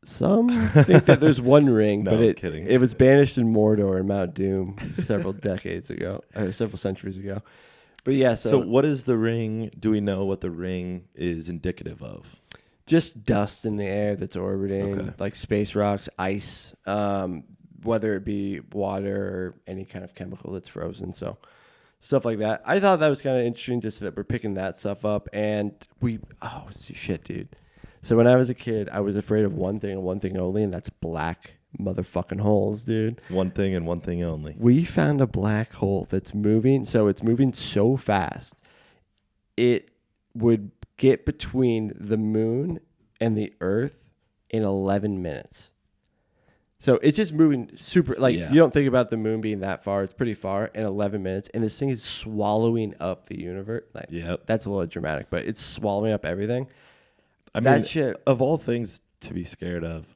Some think that there's one ring, No, but I'm kidding. It was banished in Mordor and Mount Doom several centuries ago. But yeah, So what is the ring? Do we know what the ring is indicative of? just dust in the air that's orbiting, like space rocks, ice, whether it be water or any kind of chemical that's frozen. So stuff like that. I thought that was kind of interesting, just that we're picking that stuff up. And shit, dude. So when I was a kid, I was afraid of one thing and one thing only, and that's black motherfucking holes, dude. One thing and one thing only. We found a black hole that's moving. So it's moving so fast, it would get between the moon and the Earth in 11 minutes. So it's just moving super, you don't think about the moon being that far. It's pretty far in 11 minutes. And this thing is swallowing up the universe. That's a little dramatic, but it's swallowing up everything. I mean, shit, of all things to be scared of,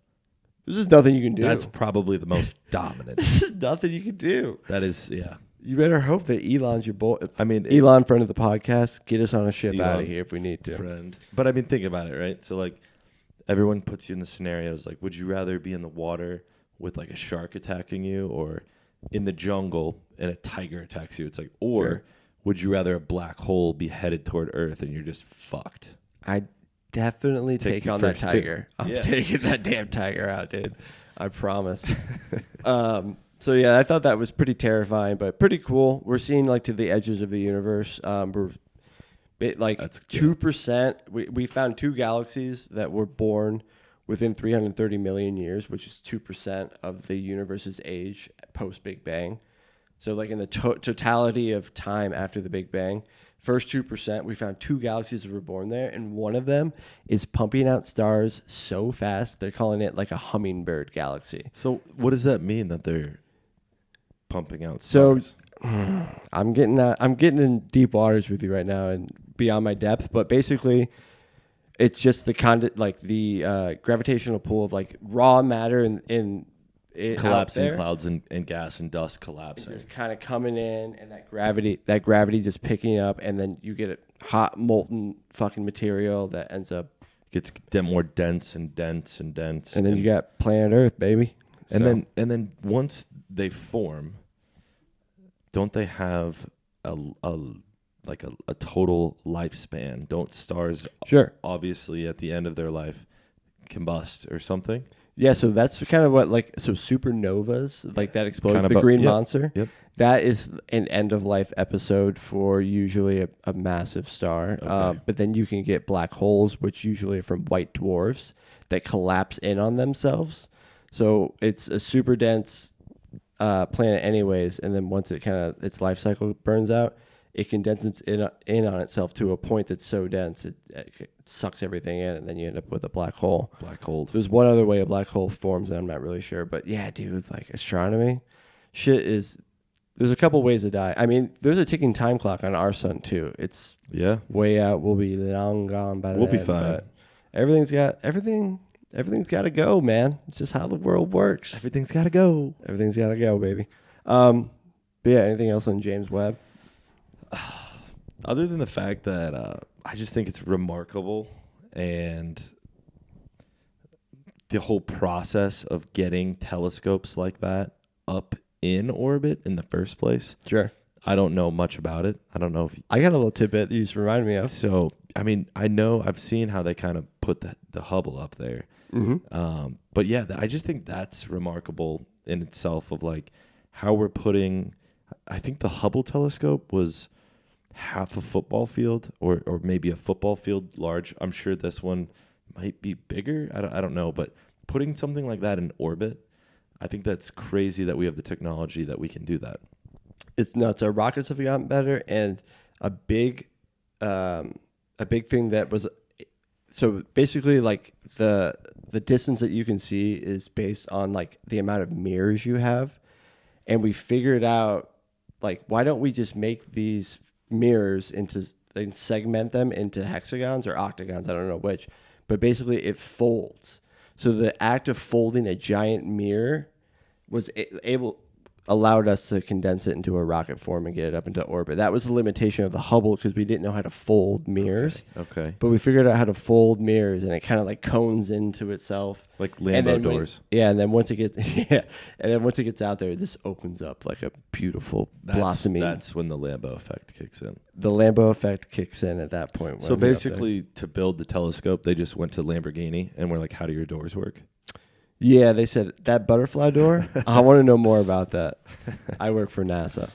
there's just nothing you can do. That's probably the most dominant. There's just nothing you can do. That is, yeah. You better hope that Elon's your boy. I mean, Elon, friend of the podcast, get us on a ship out of here if we need to. Friend. But I mean, think about it, right? So like, everyone puts you in the scenarios like, would you rather be in the water with like a shark attacking you, or in the jungle and a tiger attacks you? It's like, or would you rather a black hole be headed toward Earth and you're just fucked? I definitely take on that tiger. I'm taking that damn tiger out, dude. I promise. So yeah, I thought that was pretty terrifying, but pretty cool. We're seeing like to the edges of the universe. We're like 2%. We found two galaxies that were born within 330 million years, which is 2% of the universe's age post Big Bang. So like in the totality of time after the Big Bang, first 2%, we found two galaxies that were born there, and one of them is pumping out stars so fast they're calling it like a hummingbird galaxy. So what does that mean that they're pumping out stars? So I'm getting in deep waters with you right now and beyond my depth, but basically it's just the gravitational pull of like raw matter in collapsing clouds and gas and dust collapsing. It's just kind of coming in, and that gravity just picking up, and then you get a hot molten fucking material that ends up gets more dense and dense and dense, and then you got planet Earth, baby. And then once they form, don't they have a total lifespan? Don't stars obviously at the end of their life combust or something? Yeah, so that's kind of what supernovas, like that explosion, the green monster. Yep. That is an end of life episode for usually a massive star. Okay. But then you can get black holes, which usually are from white dwarfs that collapse in on themselves. So it's a super dense planet anyways, and then once its life cycle burns out, it condenses in on itself to a point that's so dense it sucks everything in, and then you end up with a black hole. Black hole. There's one other way a black hole forms that I'm not really sure, but yeah, dude, like astronomy, there's a couple ways to die. I mean, there's a ticking time clock on our sun too. It's way out. We'll be long gone by then. We'll be fine. But everything's got to go, man. It's just how the world works. Everything's got to go. Everything's got to go, baby. But yeah, anything else on James Webb? Other than the fact that I just think it's remarkable, and the whole process of getting telescopes like that up in orbit in the first place. Sure. I don't know much about it. I don't know if I got a little tidbit you just reminded me of. so. I mean, I've seen how they kind of put the Hubble up there. But yeah, I just think that's remarkable in itself of like how we're putting. I think the Hubble telescope was half a football field or maybe a football field large. I'm sure this one might be bigger. I don't know, but putting something like that in orbit, I think that's crazy that we have the technology that we can do that. It's nuts. Our rockets have gotten better, and a big thing that was so basically like the distance that you can see is based on like the amount of mirrors you have, and we figured out like why don't we just make these mirrors into and segment them into hexagons or octagons, I don't know which, but basically it folds. So the act of folding a giant mirror was allowed us to condense it into a rocket form and get it up into orbit. That was the limitation of the Hubble because we didn't know how to fold mirrors. Okay. But we figured out how to fold mirrors, and it kind of like cones into itself. Like Lambo doors. And then once it gets out there, this opens up like a beautiful blossoming. That's when the Lambo effect kicks in. The Lambo effect kicks in at that point. So basically, to build the telescope, they just went to Lamborghini and were like, "How do your doors work?" Yeah, they said that butterfly door. I want to know more about that. I work for NASA,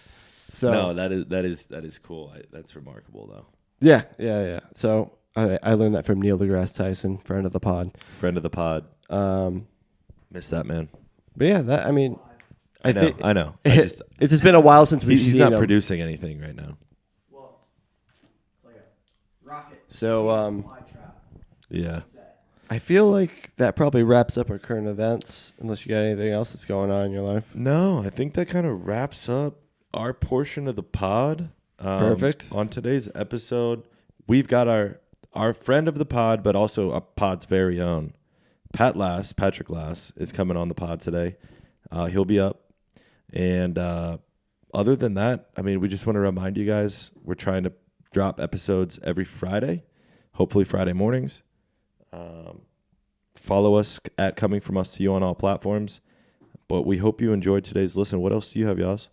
so No, that is cool. That's remarkable, though. Yeah. So I learned that from Neil deGrasse Tyson, friend of the pod. Friend of the pod. Miss that man. But yeah, I know. It's just been a while since we've He's seen not him. producing anything right now. Well, it's like a rocket. So Fly trap. Yeah. I feel like that probably wraps up our current events, unless you got anything else that's going on in your life. No, I think that kind of wraps up our portion of the pod. Perfect. On today's episode, we've got our friend of the pod, but also a pod's very own, Patrick Lass, is coming on the pod today. He'll be up. And other than that, I mean, we just want to remind you guys, we're trying to drop episodes every Friday, hopefully Friday mornings. Follow us at Coming From Us to You on all platforms. But we hope you enjoyed today's listen. What else do you have, Yaz?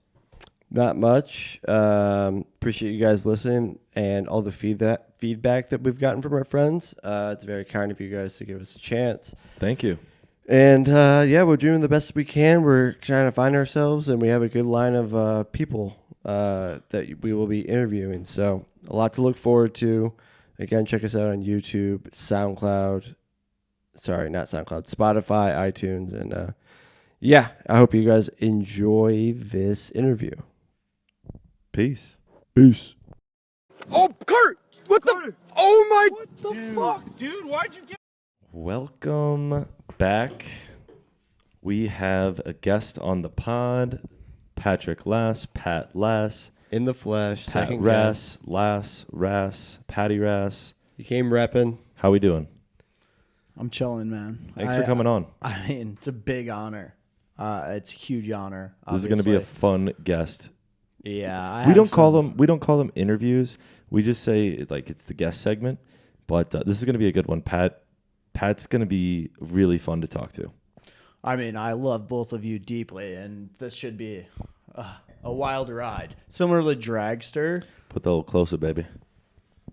Not much. Appreciate you guys listening and all the feedback that we've gotten from our friends. It's very kind of you guys to give us a chance. Thank you. And we're doing the best we can. We're trying to find ourselves, and we have a good line of people that we will be interviewing. So a lot to look forward to. Again, check us out on YouTube, Spotify, iTunes, and I hope you guys enjoy this interview. Peace. Oh, Kurt! What the? Oh my! What the fuck, dude? Why'd you get? Welcome back. We have a guest on the pod, Patrick Lass, Pat Lass. In the flesh, Pat second guess. Rass, Patty Rass. You came repping. How we doing? I'm chilling, man. Thanks for coming on. I mean, it's a big honor. It's a huge honor. This is going to be a fun guest. Yeah, We don't call them interviews. We just say like it's the guest segment. But this is going to be a good one. Pat's going to be really fun to talk to. I mean, I love both of you deeply, and this should be a wild ride, similar to Dragster. Put that a little closer, baby.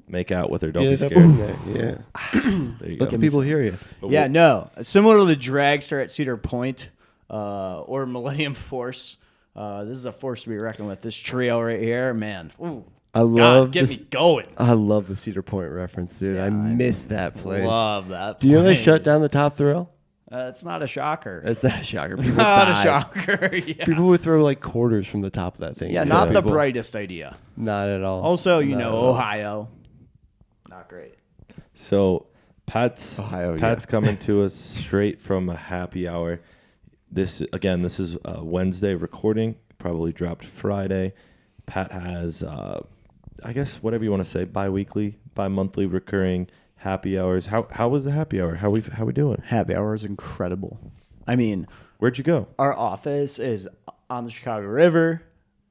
Make out with her. Don't Get be it up scared. in there. Yeah. There you Let go. the people hear you. Yeah, no, similar to the Dragster at Cedar Point or Millennium Force. This is a force to be reckoned with. This trio right here, man. Ooh, I love get this- me going. I love the Cedar Point reference, dude. Yeah, I miss that place. Love that. Do you know they place. shut down the Top Thrill? It's not a shocker. It's not a shocker. People Not die. a shocker. Yeah. People would throw like quarters from the top of that thing. Yeah, at not the people. brightest idea. Not at all. Also, Not at all. Ohio. Not great. So Pat's Ohio, coming to us straight from a happy hour. This is a Wednesday recording. Probably dropped Friday. Pat has, I guess, whatever you want to say, bi-monthly recurring happy hours. How was the happy hour? How we doing? Happy hour is incredible. I mean, Where'd you go? our office is on the Chicago River.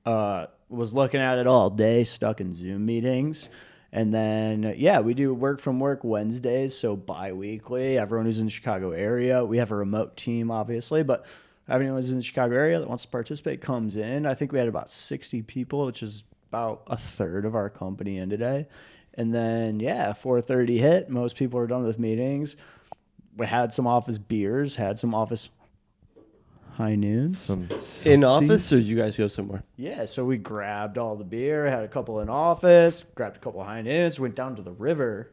Was looking at it all day, stuck in Zoom meetings. And then, we do work from work Wednesdays, so bi-weekly. Everyone who's in the Chicago area. We have a remote team, obviously, but If anyone's in the Chicago area that wants to participate, comes in. I think we had about 60 people, which is about a third of our company in today. And then, 4:30 hit. Most people are done with meetings. We had some office beers, had some office high noons. Some In office, seltzies? or you guys go somewhere? Yeah, so we grabbed all the beer, had a couple in office, grabbed a couple of high noons, went down to the river,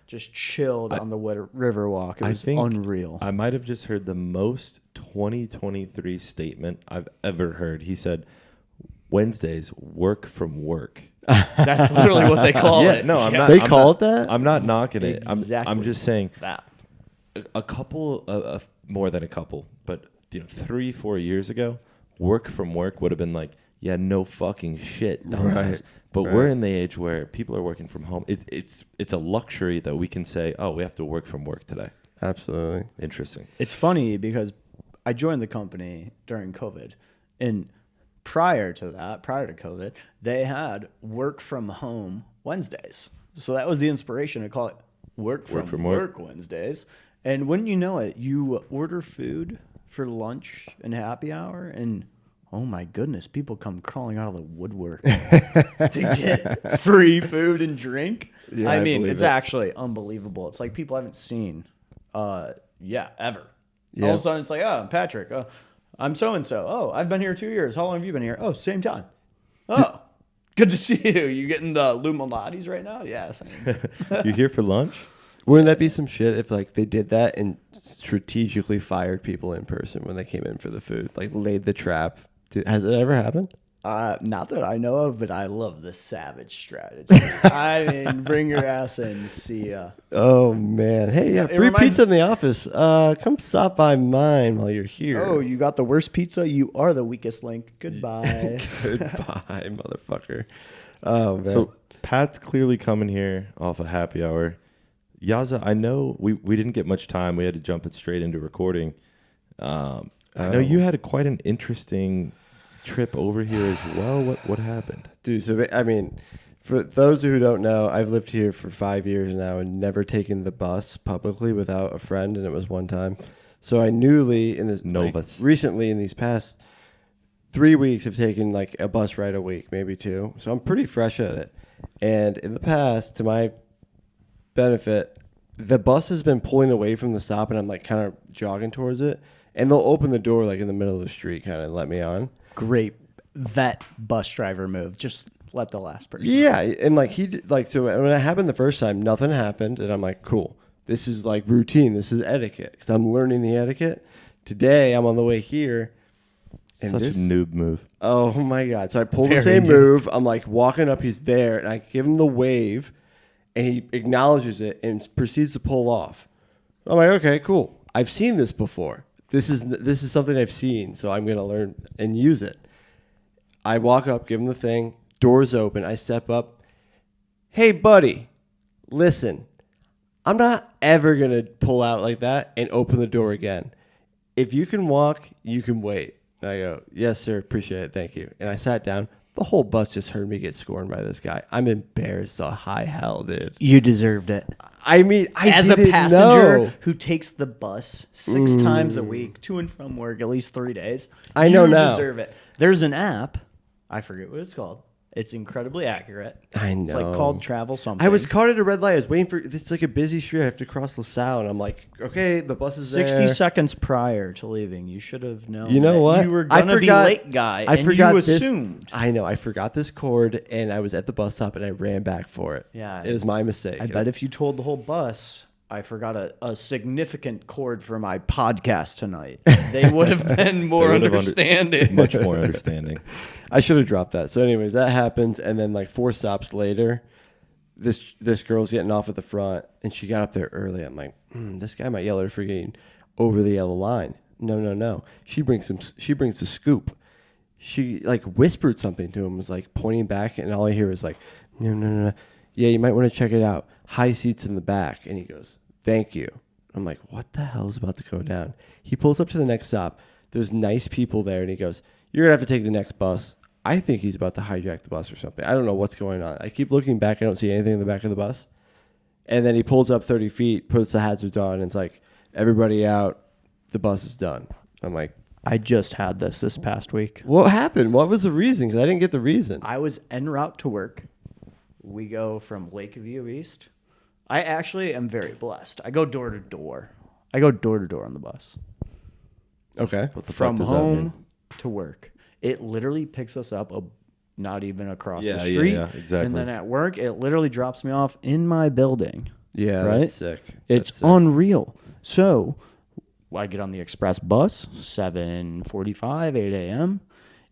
just chilled on the river walk. It was unreal. I might have just heard the most 2023 statement I've ever heard. He said, Wednesdays, work from work. That's literally what they call it. No, I'm not. They I'm call not- it that? I'm not knocking it. Exactly I'm just saying that. a couple of more than a couple, but 3-4 years ago, work from work would have been like, yeah, no fucking shit, dumbass. Right. But Right. we're in the age where people are working from home. It's a luxury that we can say, oh, we have to work from work today. Absolutely. Interesting. It's funny because I joined the company during COVID, and prior to COVID, they had work from home Wednesdays. So that was the inspiration to call it work from work Wednesdays. And wouldn't you know it, you order food for lunch and happy hour, and oh my goodness, people come crawling out of the woodwork to get free food and drink. Yeah, I I mean, believe it's it. actually unbelievable. It's like people haven't seen, ever. Yeah. All of a sudden, it's like, oh, I'm Patrick. Oh, I'm so and so. Oh, I've been here 2 years. How long have you been here? Oh, same time. Oh, good to see you. You getting the Illuminatis right now? Yeah, same. You here for lunch? Wouldn't that be some shit if like they did that and strategically fired people in person when they came in for the food, like laid the trap? Has it ever happened? Not that I know of, but I love the savage strategy. I mean, bring your ass in, see ya. Oh man, hey, yeah, It free reminds- pizza in the office. Come stop by mine while you're here. Oh, you got the worst pizza? You are the weakest link. Goodbye. Goodbye, motherfucker. Oh man. So Pat's clearly coming here off a happy hour. Yaza, I know we didn't get much time. We had to jump it straight into recording. I know you had quite an interesting trip over here as well. What happened? Dude, so I mean, for those who don't know, I've lived here for 5 years now and never taken the bus publicly without a friend, and it was one time. So I newly in this Novus. recently in these past 3 weeks have taken like a bus ride a week, maybe two. So I'm pretty fresh at it. And in the past, to my benefit, the bus has been pulling away from the stop, and I'm like kind of jogging towards it, and they'll open the door like in the middle of the street, kind of let me on. Great vet bus driver move. Just let the last person. Yeah, and like so when it happened the first time, nothing happened, and I'm like, cool. This is like routine. This is etiquette because I'm learning the etiquette. Today, I'm on the way here. And Such a noob move. Oh my god! So I pull the Very same new. move. I'm like walking up. He's there, and I give him the wave, and he acknowledges it and proceeds to pull off. I'm like, okay, cool. I've seen this before. This is something I've seen, so I'm gonna learn and use it. I walk up, give him the thing. Doors open. I step up. Hey, buddy, listen. I'm not ever gonna pull out like that and open the door again. If you can walk, you can wait. And I go, yes, sir. Appreciate it. Thank you. And I sat down. The whole bus just heard me get scorned by this guy. I'm embarrassed to high hell, dude. You deserved it. I mean, As a didn't passenger know. who takes the bus 6 times a week to and from work at least 3 days, I know you now. deserve it. There's an app. I forget what it's called. It's incredibly accurate. I know. It's like called Travel something. I was caught at a red light. I was waiting for. It's like a busy street. I have to cross LaSalle, and I'm like, okay, the bus is 60 there. seconds prior to leaving. You should have known. You know that what? You were I gonna forgot- be late, guy. I and forgot you this- assumed. I know. I forgot this cord, and I was at the bus stop, and I ran back for it. Yeah. it was my mistake. I bet if you told the whole bus, I forgot a significant cord for my podcast tonight, they would have been more They would have understanding. Much more understanding. I should have dropped that. So, anyways, that happens, and then like 4 stops later, this girl's getting off at the front, and she got up there early. I'm like, this guy might yell at her for getting over the yellow line. No. She brings the scoop. She like whispered something to him, was like pointing back, and all I hear is like, no. Yeah, you might want to check it out. High seats in the back. And he goes, thank you. I'm like, what the hell is about to go down? He pulls up to the next stop. There's nice people there, and he goes, you're gonna have to take the next bus. I think he's about to hijack the bus or something. I don't know what's going on. I keep looking back. I don't see anything in the back of the bus. And then he pulls up 30 feet, puts the hazards on, and it's like, everybody out. The bus is done. I'm like, I just had this past week. What happened? What was the reason? Because I didn't get the reason. I was en route to work. We go from Lakeview East. I actually am very blessed. I go door to door. I go door to door on the bus. Okay. What the From fuck does that mean? home to work. It literally picks us up not even across Yeah, the yeah, street. yeah, exactly. And then at work, it literally drops me off in my building. Yeah, Right? that's sick. It's That's sick. unreal. So I get on the express bus, 7:45, 8 a.m.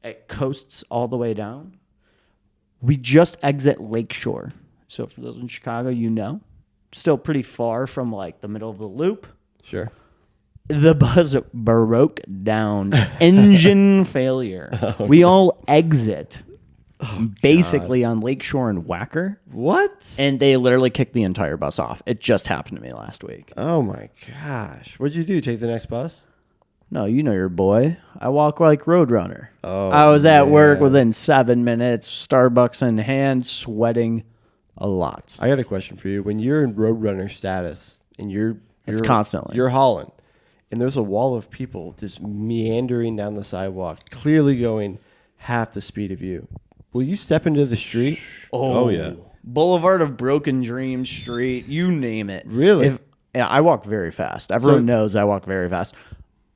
It coasts all the way down. We just exit Lakeshore. So for those in Chicago, you know, still pretty far from like the middle of the loop. Sure. The bus broke down. Engine failure. We all exit basically on Lakeshore and Wacker. What? And they literally kicked the entire bus off. It just happened to me last week. Oh my gosh. What'd you do? Take the next bus? No, you know your boy. I walk like Roadrunner. Oh, I was at work man. within 7 minutes, Starbucks in hand, sweating a lot. I got a question for you. When you're in Roadrunner status and you're constantly. you're hauling, and there's a wall of people just meandering down the sidewalk, clearly going half the speed of you. Will you step into the street? Oh, yeah. Boulevard of Broken Dreams Street, you name it. Really? Yeah, I walk very fast. Everyone knows I walk very fast.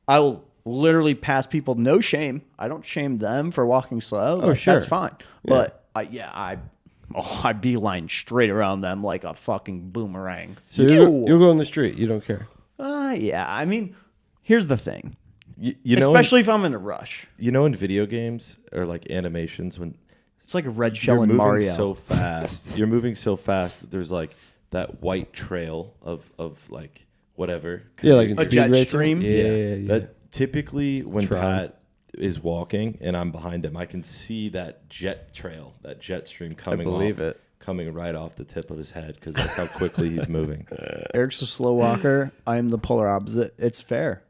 I will literally pass people, no shame. I don't shame them for walking slow. Oh, sure. That's fine. But I beeline straight around them like a fucking boomerang. So you'll go in the street. You don't care. Yeah. I mean, here's the thing. You know, Especially if I'm in a rush. you know, in video games or like animations, when It's like a red you're shell in moving Mario. so fast, you're moving so fast that there's like that white trail of like whatever. Yeah, like in A speed jet racing? stream? Yeah. That typically when Tron. Pat is walking and I'm behind him, I can see that jet trail, that jet stream coming. believe off, it. coming right off the tip of his head because that's how quickly he's moving. Eric's a slow walker. I am the polar opposite. It's fair.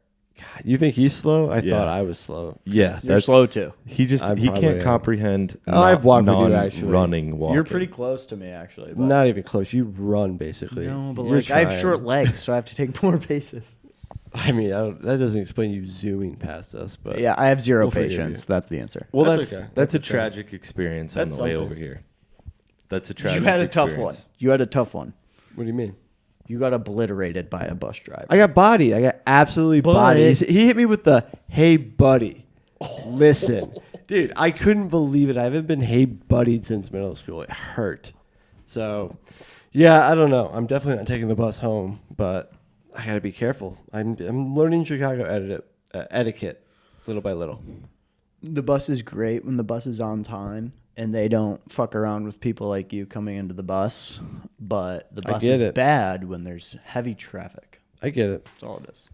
You think he's slow? I Yeah. thought I was slow. Yeah, You're slow too. He just I he probably can't am. comprehend. Oh, I've walked with you, actually. running walking. You're pretty close to me, actually. But Not even close. You run basically. no, but You're like I have trying. short legs, so I have to take more paces. I mean, that doesn't explain you zooming past us, but Yeah, I have zero We'll forgive patience. you. That's the answer. Well, That's that's okay. that's That's a okay. tragic experience on That's the way something. over here. That's a tragic. You had a tough experience. one. You had a tough one. What do you mean? You got obliterated by a bus driver. I got bodied. I got absolutely bodied. He hit me with the "Hey, buddy, listen, dude." I couldn't believe it. I haven't been "Hey, buddied" since middle school. It hurt. So, yeah, I don't know. I'm definitely not taking the bus home, but I got to be careful. I'm learning Chicago etiquette little by little. The bus is great when the bus is on time and they don't fuck around with people like you coming into the bus. But the I bus get is it. bad when there's heavy traffic. I get it. That's all it is.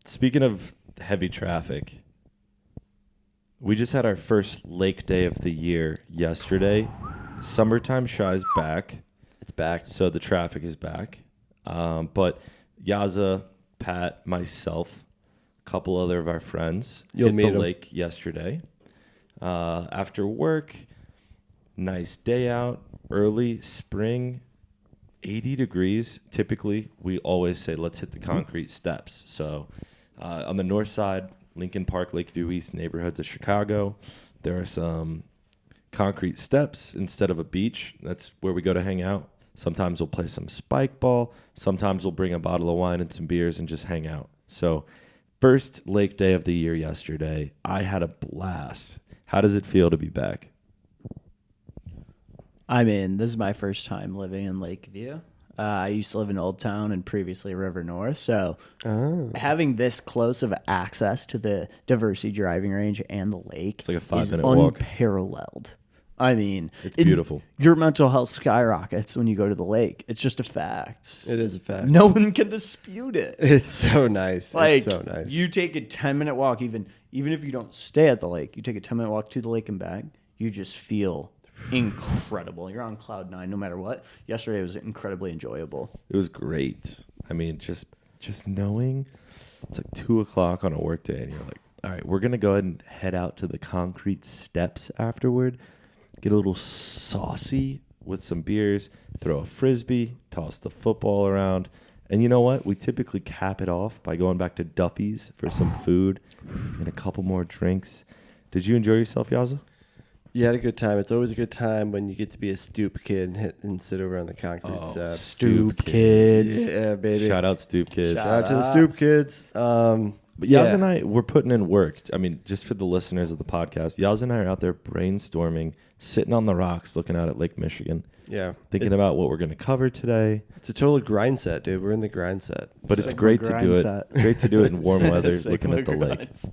Speaking of heavy traffic, we just had our first lake day of the year yesterday. Summertime Shy's back, It's back. so the traffic is back. But Yaza, Pat, myself, a couple other of our friends You'll hit meet the 'em. lake yesterday. After work, nice day out, early spring, 80 degrees. Typically, we always say, let's hit the concrete steps. So on the north side, Lincoln Park, Lakeview East neighborhoods of Chicago, there are some concrete steps instead of a beach. That's where we go to hang out. Sometimes we'll play some spike ball. Sometimes we'll bring a bottle of wine and some beers and just hang out. So first lake day of the year yesterday, I had a blast. How does it feel to be back? I mean, this is my first time living in Lakeview. I used to live in Old Town and previously River North. So having this close of access to the Diversity driving range and the lake It's like a is 5-minute walk. unparalleled. I mean, It's beautiful. Your mental health skyrockets when you go to the lake. It's just a fact. It is a fact. No one can dispute it. It's so nice. Like It's so nice. you take a 10-minute walk, even if you don't stay at the lake, you take a 10-minute walk to the lake and back. You just feel incredible. You're on cloud nine, no matter what. Yesterday was incredibly enjoyable. It was great. I mean, just knowing it's like 2:00 on a work day, and you're like, all right, we're gonna go ahead and head out to the concrete steps afterward, get a little saucy with some beers, throw a frisbee, toss the football around, And you know what? We typically cap it off by going back to Duffy's for some food and a couple more drinks. Did you enjoy yourself, Yaza? You had a good time. It's always a good time when you get to be a stoop kid and sit over on the concrete steps. Stoop kids. Yeah, baby. Shout out Stoop Kids. Shout out to the stoop kids. But Yaz and I, we're putting in work. I mean, just for the listeners of the podcast, Yaz and I are out there brainstorming, sitting on the rocks, looking out at Lake Michigan, Yeah. thinking about what we're going to cover today. It's a total grind set, dude. We're in the grind set. But it's Sigma great to grind do it. set. Great to do it in warm weather, Sigma looking at the lake. grinds.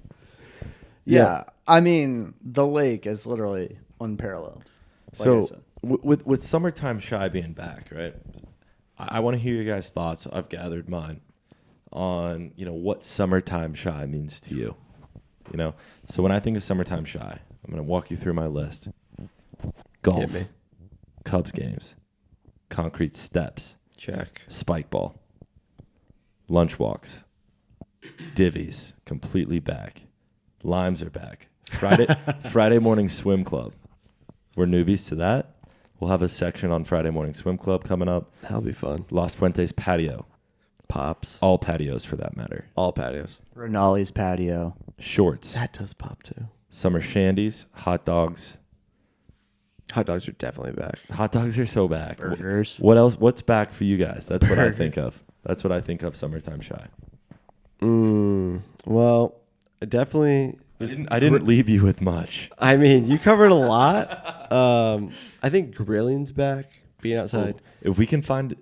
Yeah. I mean, the lake is literally unparalleled. Like I So said. with summertime shy being back, right? I want to hear your guys' thoughts. I've gathered mine on what summertime shy means to you. So when I think of summertime shy, I'm going to walk you through my list. Golf, Hit me. Cubs games, concrete steps, Check. spike ball, lunch walks, divvies, completely back. Limes are back. Friday morning swim club. We're newbies to that. We'll have a section on Friday morning swim club coming up. That'll be fun. Los Fuentes patio. Pops. All patios for that matter. All patios. Rinaldi's patio. Shorts. That does pop too. Summer shandies. Hot dogs. Hot dogs are definitely back. Hot dogs are so back. Burgers. What else? What's back for you guys? That's what I think of. That's what I think of summertime shy. Well, definitely. I didn't leave you with much. I mean, you covered a lot. I think grilling's back. Being outside. If we can find,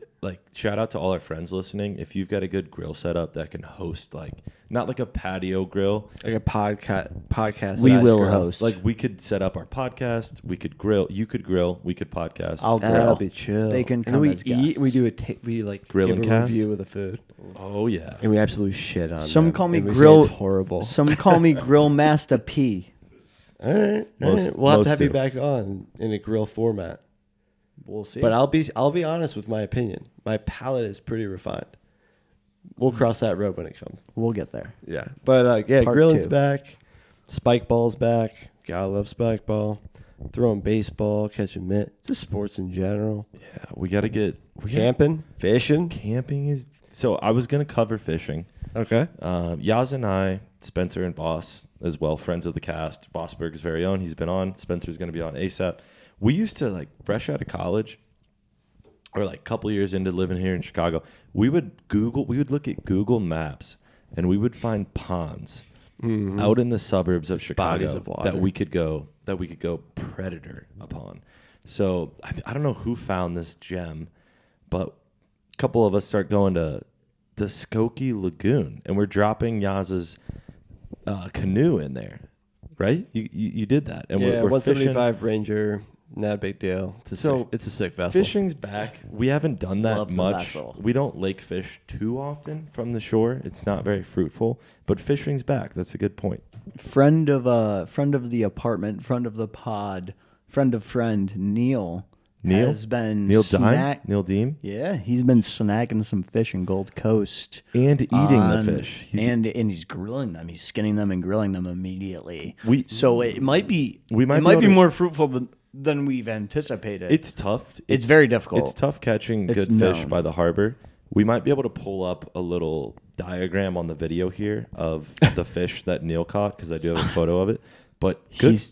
shout out to all our friends listening. If you've got a good grill setup that can host, not like a patio grill. Like a podcast. We size will grill. host. We could set up our podcast. We could grill. You could grill. We could podcast. I'll That'll grill. be chill. They can And come then we as eat. guests. We do Grill give and a cast? review of the food, Oh, yeah. and we absolutely shit on. Some them, call me and we say grill- it's horrible. Some call me Grill Master P. All right, Most- we'll have most to have you do. back on in a grill format. We'll see. But I'll be honest with my opinion. My palate is pretty refined. We'll cross that road when it comes. we'll get there. Yeah, but yeah, Part grilling's 2. back. Spike ball's back. Gotta love spike ball. Throwing baseball, catching mitt. Just sports in general. Yeah, we got to get Camping, fishing. camping is. So I was going to cover fishing. Okay. Yaz and I, Spencer and Boss as well, friends of the cast. Bossberg's very own. He's been on. Spencer's going to be on ASAP. We used to, fresh out of college, or a couple years into living here in Chicago, we would look at Google Maps and we would find ponds out in the suburbs of bodies Chicago of water. that we could go predator upon. So I don't know who found this gem, but a couple of us start going to the Skokie Lagoon, and we're dropping Yaz's canoe in there, right? You did that, and Yeah, we're fishing. 175 Ranger. Not a big deal. It's a sick vessel. Fishing's back. We haven't done that Love the much. vessel. We don't lake fish too often from the shore. It's not very fruitful, but fishing's back. That's a good point. Friend of the apartment, friend of the pod, friend Neil. Neil has been Neil snack- Dime, Neil Deem, Yeah, he's been snacking some fish in Gold Coast. and eating the fish. and he's grilling them. He's skinning them and grilling them immediately. We- so it might be We might it be might able be to- more fruitful than we've anticipated. It's tough. It's very difficult. It's tough catching It's good fish known. by the harbor. We might be able to pull up a little diagram on the video here of the fish that Neil caught, because I do have a photo of it. But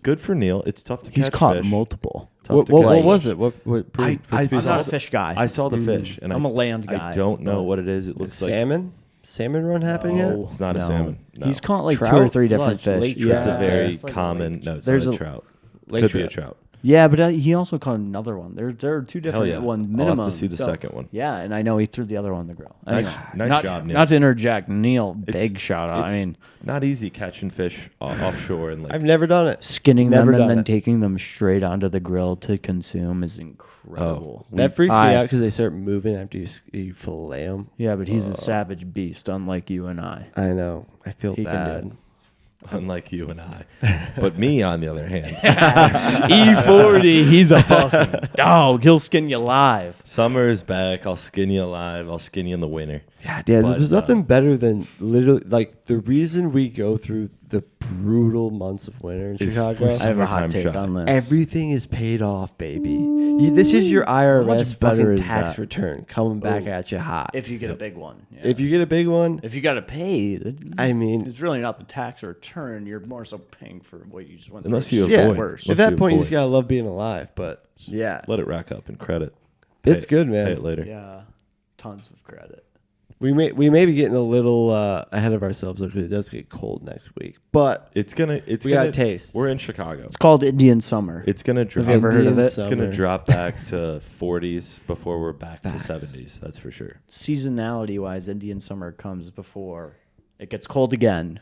good for Neil. It's tough to he's catch caught fish. multiple. Tough What, to what, catch what fish. was it? What I I'm saw not a the- fish guy. I saw the fish, and I'm a land guy. I don't know what it is. It looks like salmon? Salmon run happened yet? it's not a No. salmon. No. He's caught like Trout? 2 or 3 different Lunch, fish. lake Yeah. It's a very it's like a common. lake No, it's There's not a a- trout. lake Could be a trout. trout. Yeah, but he also caught another one. There are 2 different yeah. ones I'll minimum. have to see the so- second one. Yeah, and I know he threw the other one on the grill. Nice- Anyway, nice not, job, Neil. Not to interject, Neil, It's- big shout out. I it's mean, not easy catching fish offshore and I've never done it. skinning Never them and done then it. taking them straight onto the grill to consume is incredible. That freaks me I- out because they start moving after you fillet them. Yeah, but he's a savage beast, unlike you and I. I know. I feel He can do bad. it. unlike you and I. But me, on the other hand, E40, he's a fucking dog. He'll skin you live. summer is back. I'll skin you alive. I'll skin you in the winter. Yeah, But, there's nothing better than literally the reason we go through the brutal months of winter in Is Chicago. for I have a hot Summertime take shot. on this. Everything is paid off, baby. This is your IRS much better fucking is tax that? return coming back at you hot. if you get a big one. Yeah. If you get a big one, If you got to pay, I mean, it's really not the tax return. You're more so paying for what you just went Unless through. you It's just avoid. worse. at Unless that you point, you avoid. just gotta love being alive. But yeah, Let it rack up in credit. it's Pay- good, man. Pay it later. Yeah, tons of credit. We may be getting a little ahead of ourselves because it does get cold next week. But It's gonna. we got a taste. We're in Chicago. It's called Indian Summer. It's gonna drop. Have you ever heard of Indian it? It's gonna summer. drop back to 40s before we're back Facts. to 70s. That's for sure. Seasonality wise, Indian Summer comes before it gets cold again,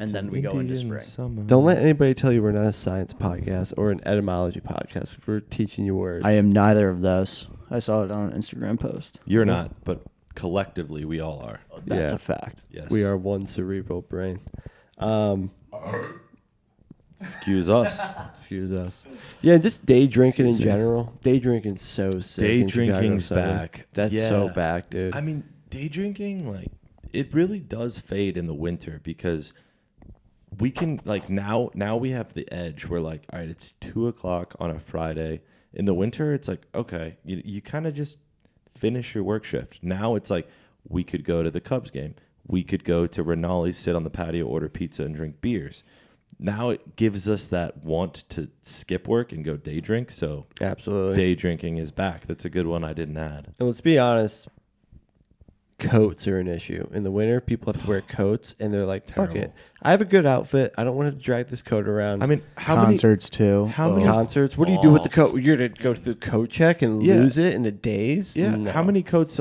and then we go into Indian spring. summer. Don't let anybody tell you we're not a science podcast or an etymology podcast. We're teaching you words. I am neither of those. I saw it on an Instagram post. You're not, but collectively we all are. That's Yeah. a fact. Yes. We are one cerebral brain. Excuse us. Excuse us. Yeah, just day drinking in general. Day drinking's so sick. Day in Chicago drinking's summer. back. That's Yeah. so back, dude. I mean, day drinking, like, it really does fade in the winter because we can, like, now we have the edge. We're like, all right, it's 2:00 on a Friday. In the winter, it's like, okay, you kind of just finish your work shift. Now it's like, we could go to the Cubs game. We could go to Rinaldi's, sit on the patio, order pizza, and drink beers. Now it gives us that want to skip work and go day drink. So Absolutely. day drinking is back. That's a good one I didn't add. And let's be honest, coats are an issue. In the winter, people have to wear coats, and they're like, fuck Terrible. it. I have a good outfit. I don't want to drag this coat around. I mean, how Concerts too. how many- concerts. What do you do with the coat? You're going to go through the coat check and Yeah. lose it in a days? Yeah. No. How many coats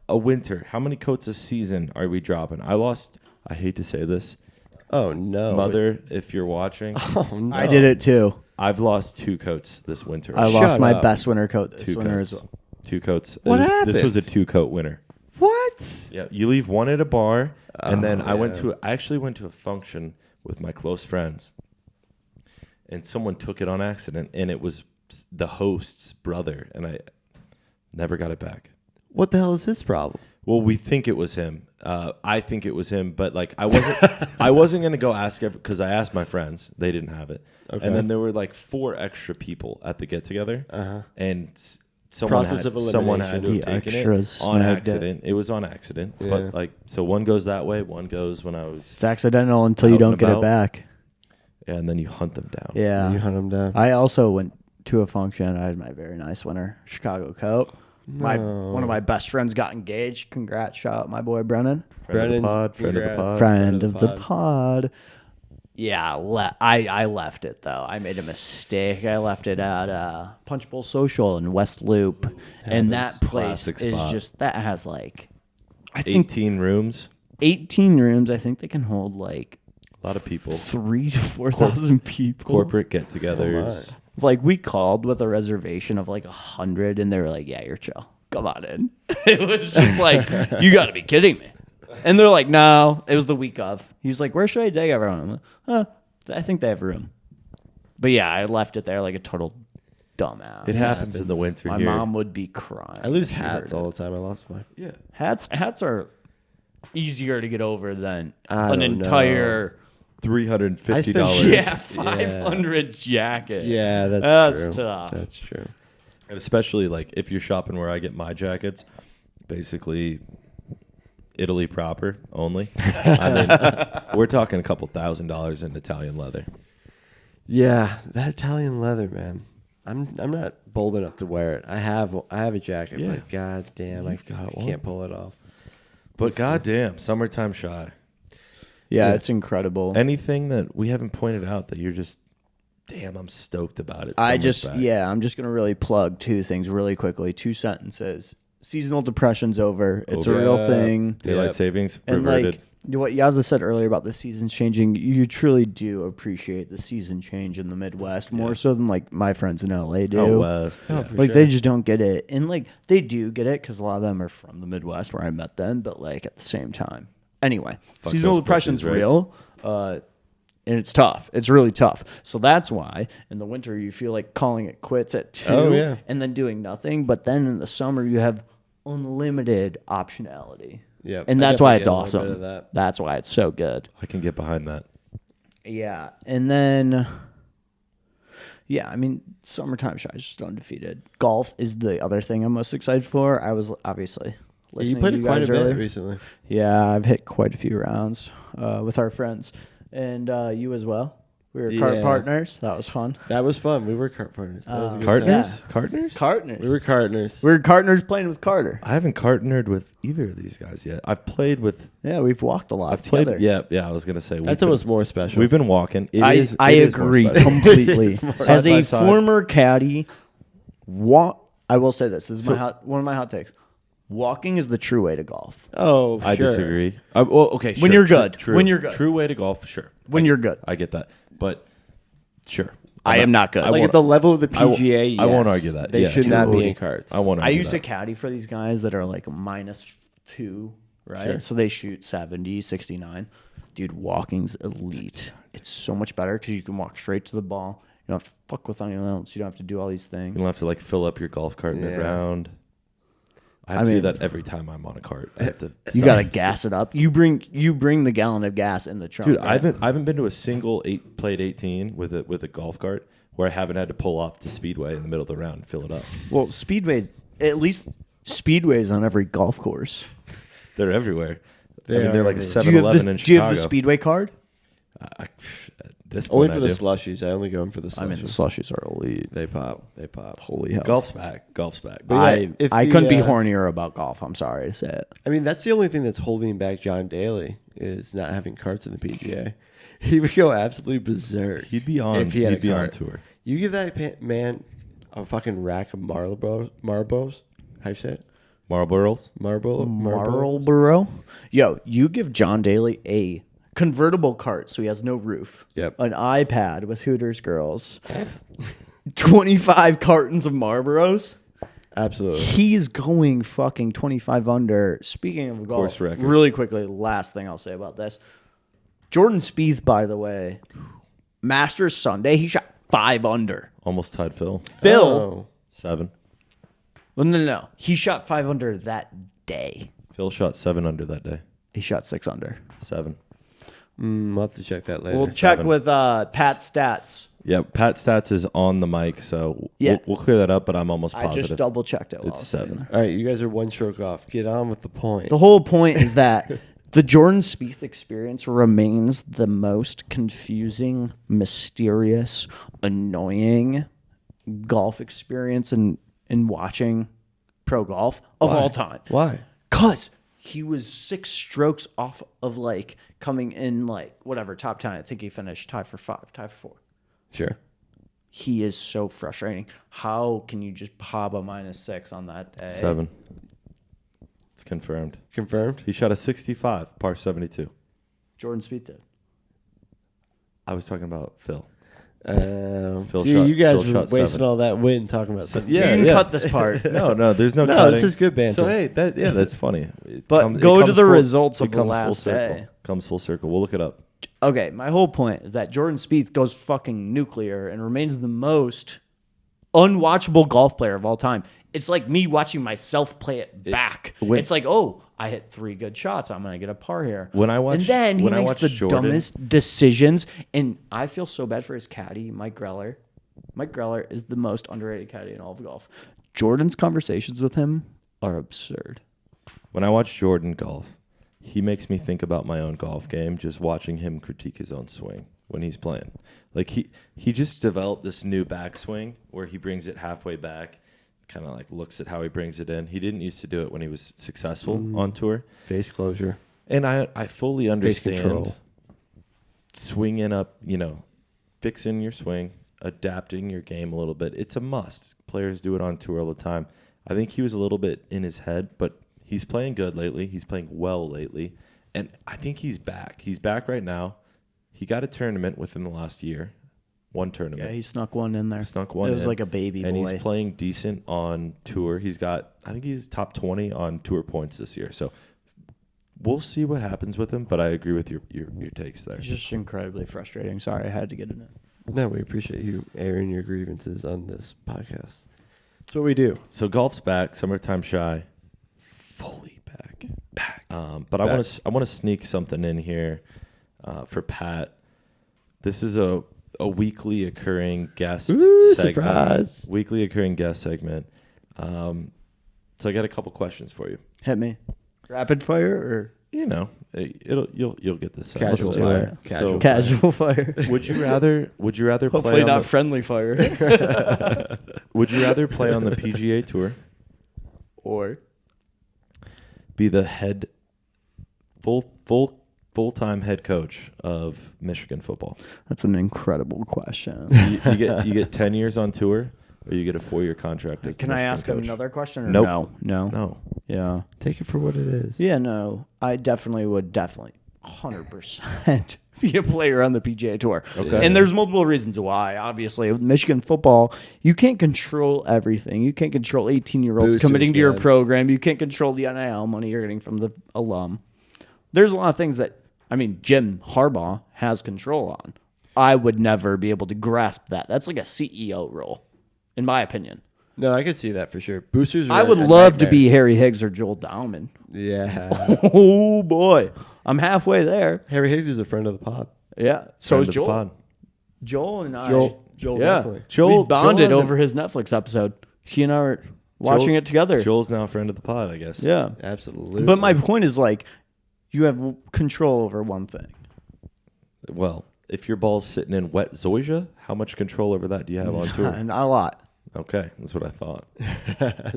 a winter? How many coats a season are we dropping? I hate to say this. Oh, no. Mother, if you're watching, Oh, no. I did it too. I've lost 2 coats this winter. I Shut lost my up. best winter coat this 2 winter coats. as well. 2 coats. What This happened? was a 2-coat winter. What? Yeah, you leave one at a bar, and then Oh, I actually went to a function with my close friends, and someone took it on accident, and it was the host's brother, and I never got it back. What the hell is this problem? Well, we think it was him. I think it was him, but like I wasn't gonna go ask because I asked my friends, they didn't have it, Okay. and then there were like 4 extra people at the get together, and Process of someone had to The have taken extras it on snagged it. accident. It was on accident, Yeah. but like so one goes that way, one goes when I was, It's accidental until you Out and don't get it about. back. yeah, and then you hunt them down. Yeah. You hunt them down. I also went to a function. I had my very nice winter Chicago coat. One of my best friends got engaged. Congrats. Shout out my boy Brennan. Friend of the pod, friend of the congrats. pod. Friend of the pod. Yeah, I left it though. I made a mistake. I left it at Punch Bowl Social in West Loop, and that place Classic is spot. just that has like I think 18 rooms, 18 rooms. I think they can hold like a lot of people, 3,000 to 4,000 people. corporate get-togethers. Like we called with a reservation of like 100, and they were like, "Yeah, you're chill. Come on in." It was just like, "You got to be kidding me." And they're like, "No." It was the week of. He's like, "Where should I take everyone?" I'm like, I think they have room. But yeah, I left it there like a total dumbass. It happens in the winter My here. mom would be crying. I lose if she hats heard all it. the time. I lost my. Yeah. Hats are easier to get over than I an don't know. entire $350. yeah 500 jacket. Yeah, that's That's true. tough. That's true. And especially like if you're shopping where I get my jackets, basically Italy proper only. I mean, we're talking a couple $1,000s in Italian leather. Yeah, that Italian leather, man. I'm not bold enough to wear it. I have a jacket, Yeah. but god damn, I You've got one. can't pull it off. But goddamn, summertime shy. Yeah, Yeah. it's incredible. Anything that we haven't pointed out that you're just, damn, I'm stoked about it. I'm Summer's back. I'm just gonna really plug 2 things really quickly. 2 sentences. Seasonal depression's over. It's a Over. real thing. Daylight Yep. savings And reverted. like what Yazda said earlier about the seasons changing, you truly do appreciate the season change in the Midwest more so than like my friends in LA do. Oh, West. Oh, yeah. for Like sure. they just don't get it, and like they do get it because a lot of them are from the Midwest where I met them. But like at the same time, anyway, Fuck seasonal those depression's pussies, right? real, and it's tough. It's really tough. So that's why in the winter you feel like calling it quits at 2, Oh, yeah. and then doing nothing. But then in the summer you have unlimited optionality. Yep. And I that's why definitely it's get a little bit awesome. of that. That's why it's so good. I can get behind that. Yeah, and then, yeah, I mean, summertime shot is just undefeated. Golf is the other thing I'm most excited for. I was obviously listening You played to it you quite guys a bit earlier. recently. Yeah, I've hit quite a few rounds with our friends, and you as well. We were cart Yeah. partners. That was fun. That was fun. We were cart partners. That was a good Partners? Yeah. Partners? Partners. time. We were partners. We were partners playing with Carter. I haven't partnered with either of these guys yet. I've played with. Yeah, we've walked a lot I've together. played. Yeah. I was gonna say That's almost more special. We've been walking. I It agree is more special. completely. Side As by a side. former caddy, I will say this. This is one of my hot takes. Walking is the true way to golf. Oh, I sure. disagree. Well, okay. When sure, you're true, good. True, When you're good. True way to golf. Sure. When you're good. I get that, but sure. I am not good. I Like won't- at the level of the I won't- PGA, I won't yes. argue that. They Yeah, should not be dude. in carts. I won't. I argue used to that. caddy for these guys that are like -2, right? Sure. So they shoot 70, 69. Dude, walking's elite. It's so much better because you can walk straight to the ball. You don't have to fuck with anyone else. You don't have to do all these things. You don't have to like fill up your golf cart Yeah. mid-round. I have I to do mean- that every time I'm on a cart. I have to. You gotta gas it up. You bring the gallon of gas in the trunk. Dude, right? I haven't been to a single played 18 with a golf cart where I haven't had to pull off to Speedway in the middle of the round and fill it up. Well, speedways, at least speedways on every golf course. They're everywhere. They they're are like a everywhere. 7-Eleven in Do you Chicago. have the speedway card? At this Only point, for I the do. slushies. I only go in for the slushies. I mean, the slushies are elite. They pop. They pop. Holy hell. Golf's back. Golf's back. But yeah, if I the, couldn't be uh, hornier about golf. I'm sorry to say it. I mean, that's the only thing that's holding back John Daly is not having carts in the PGA. He would go absolutely berserk. He'd be on. if he had He'd a be on cart. tour. You give that man a fucking rack of Marlboros. How do you say it? Marlboros. Marlboro. Yo, you give John Daly a convertible cart so he has no roof. Yep. An iPad with Hooters girls. 25 cartons of Marlboros. Absolutely. He's going fucking 25 under. Speaking of golf, Course record. really quickly, last thing I'll say about this. Jordan Spieth, by the way, Masters Sunday, he shot 5 under. Almost tied Phil. Phil, Oh. 7. well, no. He shot 5 under that day. Phil shot 7 under that day. He shot 6 under. 7. We'll have to check that later. We'll check 7. with Pat Stats. Yeah, Pat Stats is on the mic, so Yeah. we'll clear that up. But I'm almost I positive just double checked it. while I it's was saying 7. that. All right, you guys are one stroke off. Get on with the point. The whole point is that the Jordan Spieth experience remains the most confusing, mysterious, annoying golf experience in watching pro golf of all time. Why? Cause he was 6 strokes off of like coming in like whatever top 10. I think he finished tied for 5, tied for 4. Sure. He is so frustrating. How can you just pop a -6 on that day? 7. It's confirmed. Confirmed? He shot a 65, par 72. Jordan Spieth did. I was talking about Phil. Phil shot- you guys Phil were shot wasting 7. all that win talking about something. You can cut this part. No, there's no No, cutting. this is good banter. So hey, that's funny. But go to the results of the last day. Comes full circle. We'll look it up. Okay, my whole point is that Jordan Spieth goes fucking nuclear and remains the most unwatchable golf player of all time. It's like me watching myself play it back. It's like, oh, I hit 3 good shots. I'm gonna get a par here. When I watch- and then he when I makes watch the Jordan- dumbest decisions, and I feel so bad for his caddy, Mike Greller. Mike Greller is the most underrated caddy in all of golf. Jordan's conversations with him are absurd. When I watch Jordan golf, he makes me think about my own golf game, just watching him critique his own swing when he's playing. Like he just developed this new backswing where he brings it halfway back, kind of like looks at how he brings it in. He didn't used to do it when he was successful on tour. Face closure. And I fully Face understand control. swinging up, fixing your swing, adapting your game a little bit. It's a must. Players do it on tour all the time. I think he was a little bit in his head, but he's playing good lately. He's playing well lately. And I think he's back. He's back right now. He got a tournament within the last year. One tournament. Yeah, he snuck one in there. Snuck one It was in, like a baby and boy. he's playing decent on tour. I think he's top 20 on tour points this year. So we'll see what happens with him, but I agree with your takes there. It's just incredibly frustrating. Sorry, I had to get it in. No, we appreciate you airing your grievances on this podcast. That's what we do. So golf's back, summertime shy, fully back. But I want to sneak something in here for Pat. This is a weekly occurring guest Ooh, segment. surprise. Weekly occurring guest segment. So I got a couple questions for you. Hit me. Rapid fire or You know, you'll get this. Casual Let's do fire. it. Casual So, casual fire? would you rather Hopefully play on not the, friendly fire. would you rather play on the PGA Tour, Or be the head full-time head coach of Michigan football? that's an incredible question. You get 10 years on tour, or you get a 4-year contract as the Can I Michigan ask coach. another question? Or Nope. No. No. Yeah. Take it for what it is. Yeah, no. I definitely would 100% be a player on the PGA Tour. Okay. And there's multiple reasons why. Obviously, with Michigan football, you can't control everything. You can't control 18-year-olds Boosters, committing to your man. program. You can't control the NIL money you're getting from the alum. There's a lot of things that, Jim Harbaugh has control on. I would never be able to grasp that. That's like a CEO role, in my opinion. No, I could see that for sure. Boosters. Are I would a love to nightmare. be Harry Higgs or Joel Dowman. Yeah. Oh, boy. I'm halfway there. Harry Higgs is a friend of the pod. Yeah. So Friend is of the Joel. pod. Joel and I. Joel yeah. definitely. Joel we bonded Joel has over his Netflix episode. He and I were watching it together. Joel's now a friend of the pod, I guess. Yeah. Absolutely. But my point is you have control over one thing. Well, if your ball's sitting in wet zoysia, how much control over that do you have on tour? Not a lot. Okay, that's what I thought.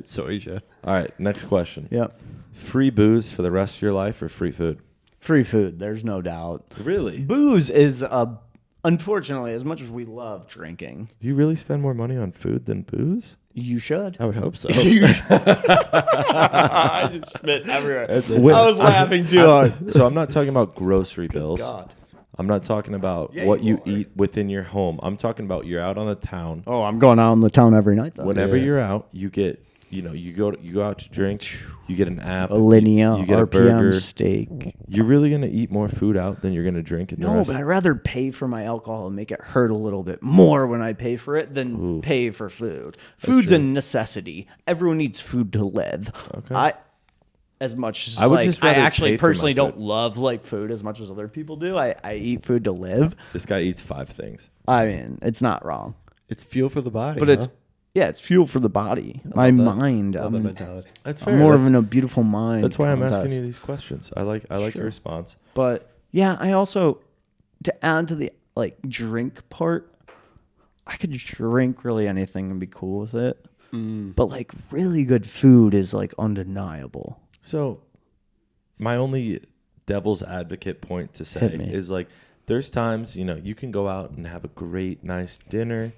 Soja. All right, next question. Yep. Free booze for the rest of your life or free food? Free food. There's no doubt. Really? Booze is, unfortunately, as much as we love drinking, Do you really spend more money on food than booze? you should. I would hope so. I just spit everywhere. That's I was laughing too hard. So I'm not talking about grocery bills. God. I'm not talking about Yeah, what you you eat within your home. I'm talking about you're out on the town. Oh, I'm going out in the town every night, though. Whenever Yeah. you're out, you get, you go out to drink. You get an app. A Linea you get a RPM burger. steak. You're really gonna eat more food out than you're gonna drink. In the No, rest. but I'd rather pay for my alcohol and make it hurt a little bit more when I pay for it than Ooh. pay for food. Food's a necessity. Everyone needs food to live. Okay. As much as I would just I rather actually pay for my personally don't food. love food as much as other people do. I eat food to live. This guy eats 5 things. It's not wrong, It's fuel for the body. but it's fuel for the body. My mind. Love that I'm mentality. That's I'm more of a beautiful mind. That's why I'm asking contest. you these questions. I like your Sure. response. But yeah, I also, to add to the drink part, I could drink really anything and be cool with it. But really good food is undeniable. So, my only devil's advocate point to say Hit me. is there's times, you can go out and have a great, nice dinner.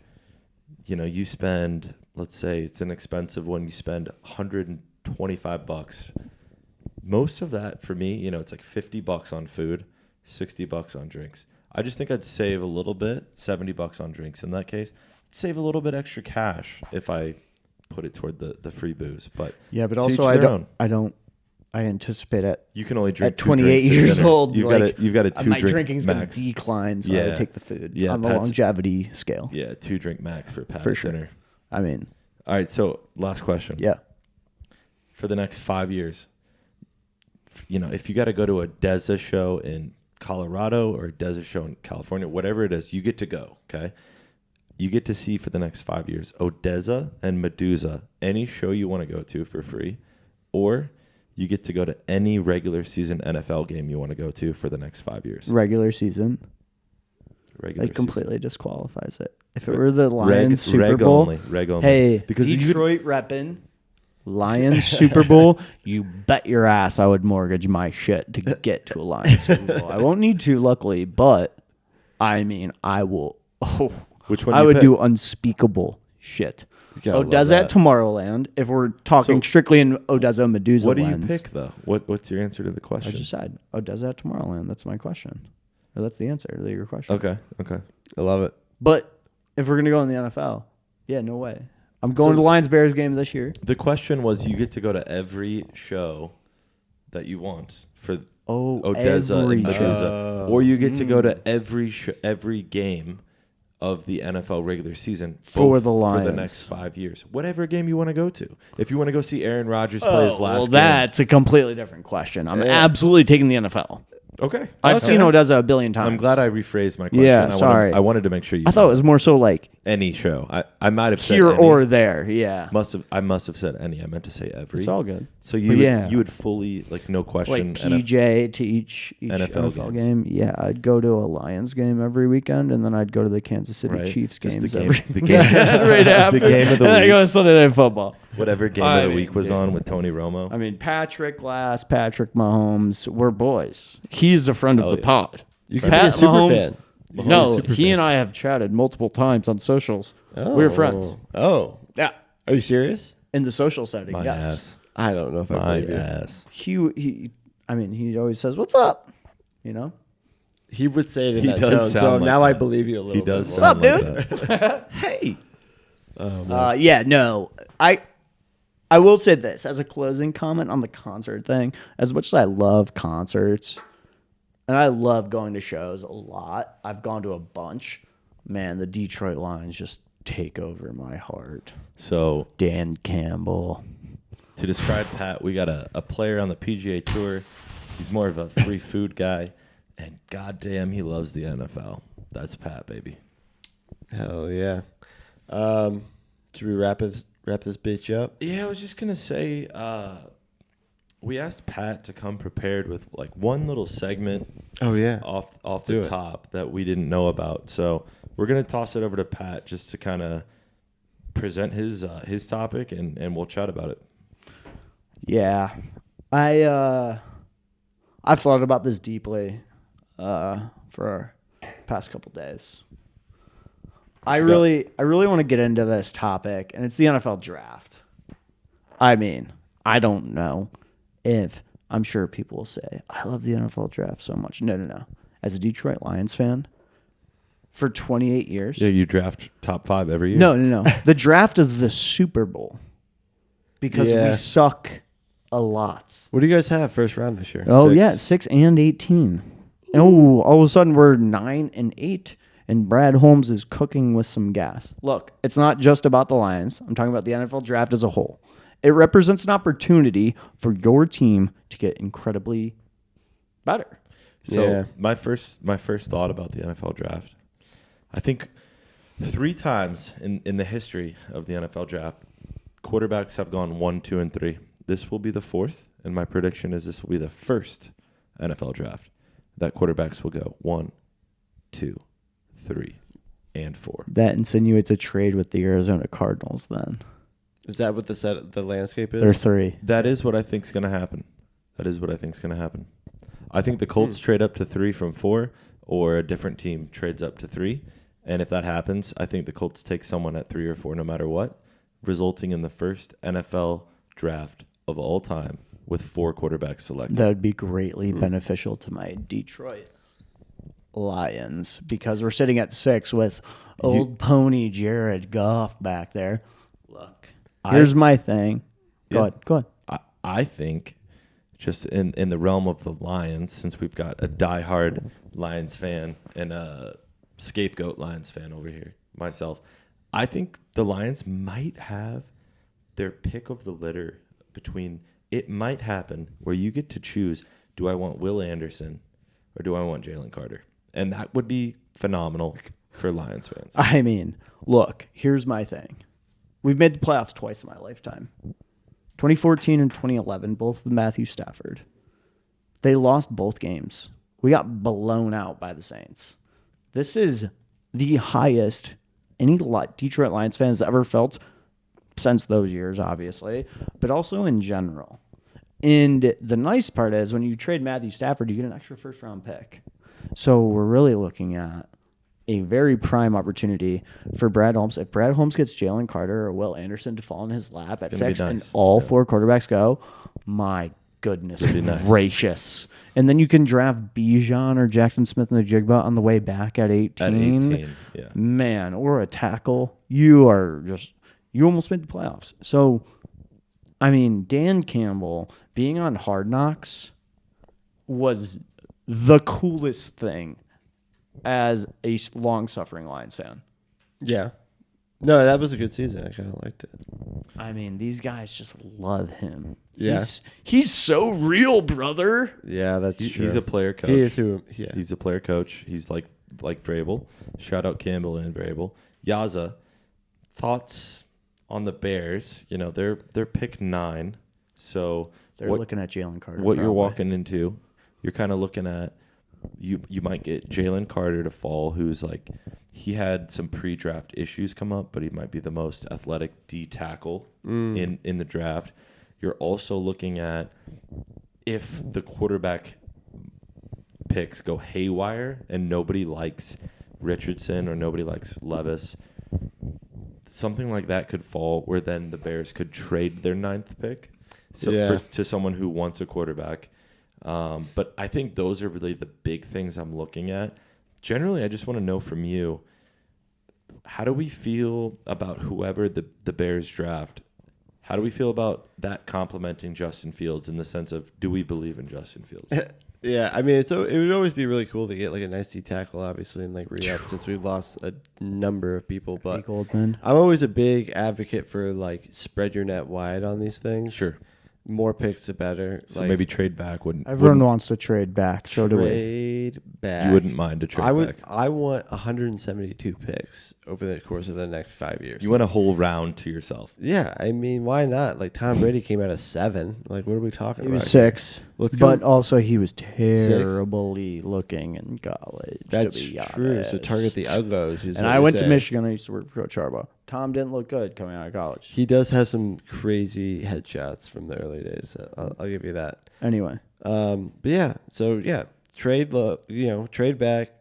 You spend, let's say it's an expensive one, you spend $125. Most of that for me, it's like $50 on food, $60 on drinks. I just think I'd save a little bit, $70 on drinks in that case. Save a little bit extra cash if I put it toward the free booze. But Yeah, but to also each their own. I anticipate You can only drink at 2 28 drinks at years dinner. old. You've got a 2 my drink drinking's going max. to decline, so I Yeah. would take the food Yeah, on the Pat's- longevity scale. Yeah, 2 drink max for Pat For at sure. dinner. I mean, All right, so last question. yeah. For the next 5 years, if you got to go to a DESA show in Colorado or a DESA show in California, whatever it is, you get to go, okay? You get to see for the next 5 years Odessa and Medusa, any show you want to go to for free, or you get to go to any regular season NFL game you want to go to for the next 5 years. Regular season, Regular completely disqualifies it. If it were the season. Lions Super reg Bowl, only, reg only. hey, because you could- Detroit reppin', Lions Super Bowl, you bet your ass I would mortgage my shit to get to a Lions Super Bowl. I won't need to, luckily, but I will. Oh, Which one I do you would pick? do unspeakable shit. gotta love Odessa at that. Tomorrowland. If we're talking So- strictly in Odessa Medusa what do you lens, pick though? What's your answer to the I question? just said Odessa at Tomorrowland. That's my question. Or that's the answer to your question. Okay. I love it. But if we're gonna go in the NFL, yeah, no way. I'm going So- to Lions Bears game this year. The question was, you get to go to every show that you want for Oh, Odessa every and show. Medusa, or you get to go to every game of the NFL regular season For both the for Lions. the next 5 years. Whatever game you want to go to. If you want to go see Aaron Rodgers play his last well, game, that's a completely different question. I'm absolutely taking the NFL. Okay. I've Okay. seen Odessa a billion times. I'm glad I rephrased my question. Yeah, sorry. I wanted to make sure you. I thought it was more so like any show. I might have said here any. or there. Yeah. I must have said any. I meant to say every. It's all good. So But yeah. you would fully like no question. Like PJ to each NFL games. game. Yeah, I'd go to a Lions game every weekend, and then I'd go to the Kansas City Right. Chiefs Just games the game, every the game, right after. the game of the And I week. go to Sunday Night Football. Whatever game I of the mean, week was dude. on with Tony Romo. I mean, Patrick Glass, Patrick Mahomes, we're boys. He's a friend of Hell the yeah. pod. You could Pat be a super Mahomes- fan. No, Super he fan. and I have chatted multiple times on socials. We're friends. Oh, Yeah. are you serious? In the social setting, My yes. ass. I don't know if I My believe you. ass. I mean, he always says, "What's up?" You know? He would say it in He that does tone, sound so like now I that. believe you a little He does. bit. sound What's up, like that. Hey. Yeah, no. I will say this as a closing comment on the concert thing. As much as I love concerts, and I love going to shows a lot, I've gone to a bunch. Man, the Detroit Lions just take over my heart. So Dan Campbell. to describe Pat, we got a player on the PGA Tour. He's more of a free food guy, and goddamn, he loves the NFL. That's Pat, baby. Hell yeah. Should we wrap this bitch up? Yeah, I was just gonna say, we asked Pat to come prepared with like one little segment Oh yeah. off do the it. top that we didn't know about. So we're gonna toss it over to Pat just to kind of present his topic, and we'll chat about it. Yeah. I've thought about this deeply for the past couple days. I really want to get into this topic, and it's the NFL draft. I mean, I don't know if I'm sure people will say, I love the NFL draft so much. No. As a Detroit Lions fan, for 28 years. Yeah, you draft top 5 every year. No. The draft is the Super Bowl because Yeah. we suck a lot. What do you guys have first round this year? Oh 6. yeah, 6 and 18. Oh, all of a sudden we're 9 and 8, and Brad Holmes is cooking with some gas. Look, it's not just about the Lions. I'm talking about the NFL draft as a whole. It represents an opportunity for your team to get incredibly better. So Yeah. my first thought about the NFL draft, I think 3 times in the history of the NFL draft, quarterbacks have gone 1, 2, and 3. This will be the 4th, and my prediction is this will be the first NFL draft that quarterbacks will go 1, 2, 3, and 4. That insinuates a trade with the Arizona Cardinals then. Is that what the landscape is? They're 3. That is what I think is going to happen. I think the Colts trade up to 3 from 4, or a different team trades up to 3. And if that happens, I think the Colts take someone at 3 or 4 no matter what, resulting in the first NFL draft of all time with 4 quarterbacks selected. That would be greatly beneficial to my Detroit Lions because we're sitting at 6 with old pony Jared Goff back there. Look, here's my thing. Go ahead. I think just in the realm of the Lions, since we've got a diehard Lions fan and a scapegoat Lions fan over here, myself, I think the Lions might have their pick of the litter between it might happen where you get to choose, do I want Will Anderson or do I want Jalen Carter? And that would be phenomenal for Lions fans. I mean, look, here's my thing. We've made the playoffs twice in my lifetime. 2014 and 2011, both with Matthew Stafford. They lost both games. We got blown out by the Saints. This is the highest any Detroit Lions fans ever felt since those years, obviously, but also in general. And the nice part is when you trade Matthew Stafford, you get an extra first-round pick. So we're really looking at a very prime opportunity for Brad Holmes. If Brad Holmes gets Jalen Carter or Will Anderson to fall in his lap at gonna be 6 and nice. all 4 quarterbacks go, my goodness It'd be nice. gracious. And then you can draft Bijan or Jackson Smith in the Jigba on the way back at 18. At 18, yeah. Man, or a tackle. You almost made the playoffs. So, I mean, Dan Campbell being on Hard Knocks was the coolest thing as a long-suffering Lions fan. Yeah. No, that was a good season. I kind of liked it. I mean, these guys just love him. Yeah. He's so real, brother. Yeah, that's true. He's a player coach. He is who. Yeah. He's a player coach. He's like Vrabel. Shout out Campbell and Vrabel. Yaza, thoughts on the Bears? You know, they're pick 9. So They're looking at Jalen Carter. what you're probably. walking into, you're kind of looking at you might get Jalen Carter to fall, who's like he had some pre-draft issues come up, but he might be the most athletic D tackle in the draft. You're also looking at if the quarterback picks go haywire and nobody likes Richardson or nobody likes Levis, something like that could fall where then the Bears could trade their 9th pick to someone who wants a quarterback. But I think those are really the big things I'm looking at. Generally, I just want to know from you, how do we feel about whoever the Bears draft? How do we feel about that complimenting Justin Fields in the sense of, do we believe in Justin Fields? Yeah, I mean, so it would always be really cool to get like a nice D tackle, obviously, and like re-up since we've lost a number of people. But Jake Goldman. I'm always a big advocate for like spread your net wide on these things. Sure. More picks, the better. So like, maybe trade back wouldn't. Everyone wants to trade back. So do we. trade back. You wouldn't mind a trade back. I want 172 picks over the course of the next 5 years. You want a whole round to yourself. Yeah, I mean, why not? Like Tom Brady came out of 7. Like, what are we talking He about? was 6. Let's go. But also he was terribly looking in college. That's to be true. So honest. target the Uggos. And I went to Michigan. I used to work for Coach Harbaugh. Tom didn't look good coming out of college. He does have some crazy headshots from the early days. I'll give you that. Anyway, But yeah, so yeah, trade back,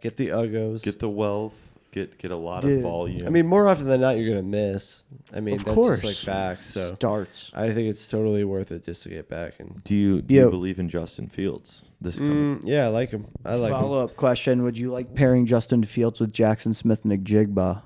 get the Uggos. Get the wealth. Get a lot Dude. of volume. I mean, more often than not, you're gonna miss. I mean, Of that's course. just like facts. So starts. I think it's totally worth it just to get back. And do you Yo. believe in Justin Fields this coming? yeah, I like him. I like him. Follow-up question. Would you like pairing Justin Fields with Jackson Smith-Njigba?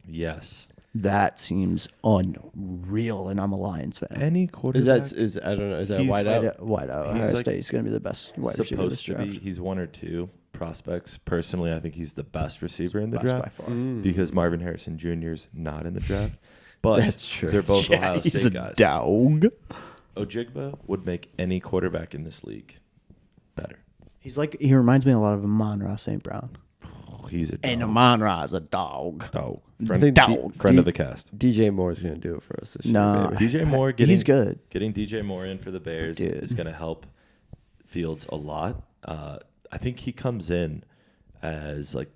Yes. That seems unreal, and I'm a Lions fan. Any Is quarterback that I don't know. Is that He's wide out? Wide out. He's Ohio like State is going to be the best wide receiver this supposed to draft. be? He's 1 or 2 prospects. Personally, I think he's the best receiver in the Best by draft far. because Marvin Harrison Jr. is not in the draft. But That's true. they're both Ohio he's State a guys. dog. Ojigba would make any quarterback in this league better. He reminds me a lot of Amon-Ra St. Brown. He's a dog. And Amon-Ra is a dog. dog. I Friend, think Dog. friend of the cast. DJ Moore is gonna do it for us this Nah. year. Baby. DJ Moore He's good. Getting DJ Moore in for the Bears Dude. is going to help Fields a lot. I think he comes in as like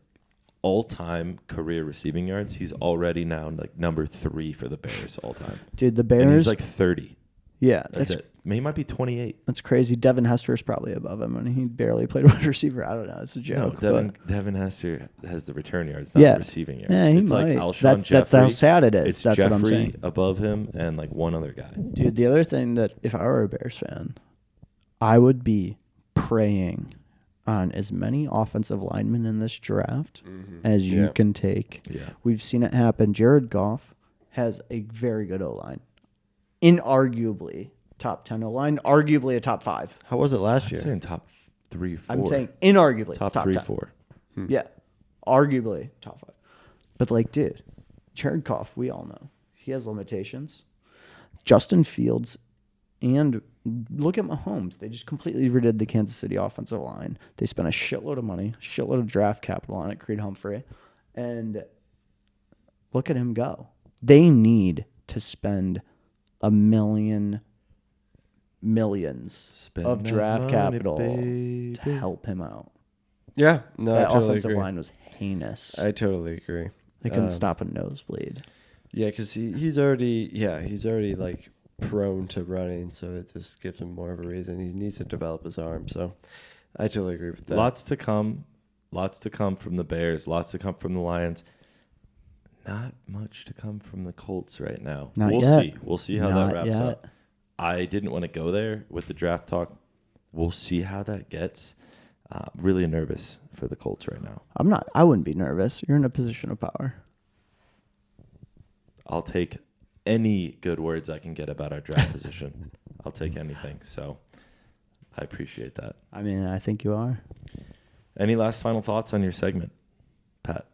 all-time career receiving yards. He's already now like number 3 for the Bears all time. Dude, the And Bears. he's like 30. yeah, That's it. I mean, he might be 28. That's crazy. Devin Hester's probably above him, and he barely played wide receiver. I don't know. It's a No, joke. Devin Hester has the return yards, not Yeah. the receiving yards. Yeah, he it's might. like Alshon That's Jeffrey. how sad it is. It's That's Jeffrey what I'm saying. above him and like one other guy. Dude, the other thing that if I were a Bears fan, I would be preying on as many offensive linemen in this draft as you Yeah. can take. Yeah. We've seen it happen. Jared Goff has a very good O-line. Inarguably top 10 O-line, arguably a top 5. How was it last I'm year? saying top 3, 4. I'm saying inarguably top it's top 3, 10. 4. Yeah, arguably top 5. But like, dude, Jared Goff, we all know he has limitations. Justin Fields, and look at Mahomes. They just completely redid the Kansas City offensive line. They spent a shitload of money, shitload of draft capital on it. Creed Humphrey, and look at him go. They need to spend millions Spend of that draft money, capital baby. to help him out. Yeah, no, That I totally offensive agree. line was heinous. I totally agree. They couldn't stop a nosebleed. Yeah, because he's already like prone to running, so it just gives him more of a reason. He needs to develop his arm. So I totally agree with that. Lots to come from the Bears. Lots to come from the Lions. Not much to come from the Colts right now. Not we'll yet. see. We'll see how Not that wraps yet. up. I didn't want to go there with the draft talk. We'll see how that gets. Really nervous for the Colts right now. I wouldn't be nervous. You're in a position of power. I'll take any good words I can get about our draft position. I'll take anything. So I appreciate that. I mean, I think you are. Any last final thoughts on your segment, Pat?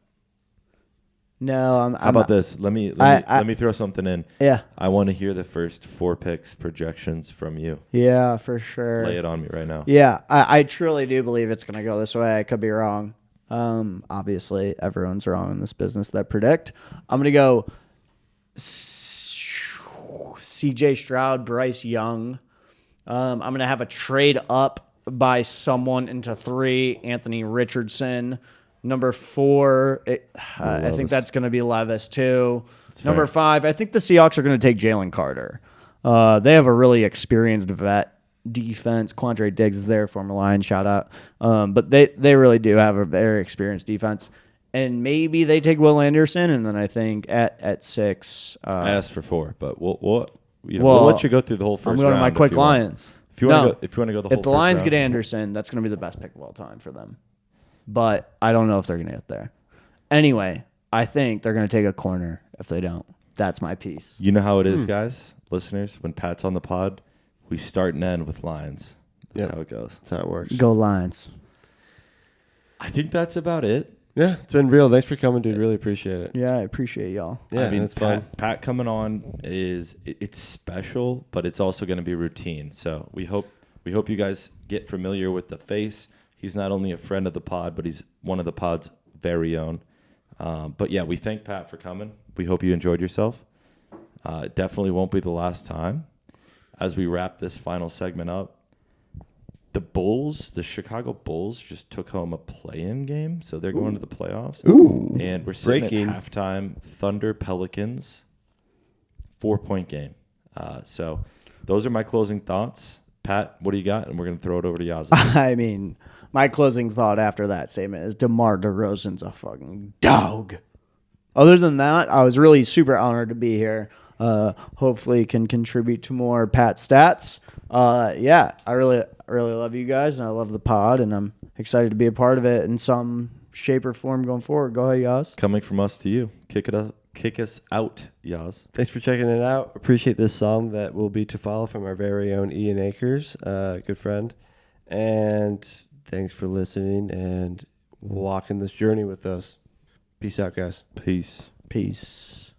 No, I'm How about not- this? Let me I- let me throw something in. Yeah, I want to hear the first 4 picks projections from you. yeah, for sure. Lay it on me right now. Yeah, I truly do believe it's going to go this way. I could be wrong. Obviously, everyone's wrong in this business that predict. I'm going to go CJ Stroud, Bryce Young. I'm going to have a trade up by someone into 3, Anthony Richardson. Number 4, I think Levis. that's going to be Levis too. Number fair. 5, I think the Seahawks are going to take Jalen Carter. They have a really experienced vet defense. Quandre Diggs is there, former Lion, shout out. But they really do have a very experienced defense. And maybe they take Will Anderson, and then I think at 6. I asked for 4, but we'll Well, let you go through the whole 1st I'm going to my round if quick you want. Lions. If you want to go the whole If the first Lions round. get Anderson, that's going to be the best pick of all time for them. But I don't know if they're going to get there. Anyway, I think they're going to take a corner if they don't. That's my piece. You know how it is, guys, listeners. When Pat's on the pod, we start and end with Lions. That's Yep. how it goes. That's how it works. Go Lions. I think that's about it. Yeah, it's been real. Thanks for coming, dude. Really appreciate it. Yeah, I appreciate y'all. Yeah, I mean, that's fun. Pat coming on it's special, but it's also going to be routine. So we hope you guys get familiar with the face. He's not only a friend of the pod, but he's one of the pod's very own. But yeah, we thank Pat for coming. We hope you enjoyed yourself. It definitely won't be the last time. As we wrap this final segment up, the Chicago Bulls just took home a play-in game, so they're going to the playoffs. Ooh. And we're sitting Breaking. at halftime, Thunder Pelicans, 4-point game. So those are my closing thoughts. Pat, what do you got? And we're going to throw it over to Yazzie. I mean, my closing thought after that statement is DeMar DeRozan's a fucking dog. Other than that, I was really super honored to be here. Hopefully can contribute to more Pat stats. Yeah, I really love you guys, and I love the pod, and I'm excited to be a part of it in some shape or form going forward. Go ahead, Yaz. Coming from us to you. Kick us out, Yaz. Thanks for checking it out. Appreciate this song that will be to follow from our very own Ian Akers, good friend. And thanks for listening and walking this journey with us. Peace out, guys. Peace. Peace.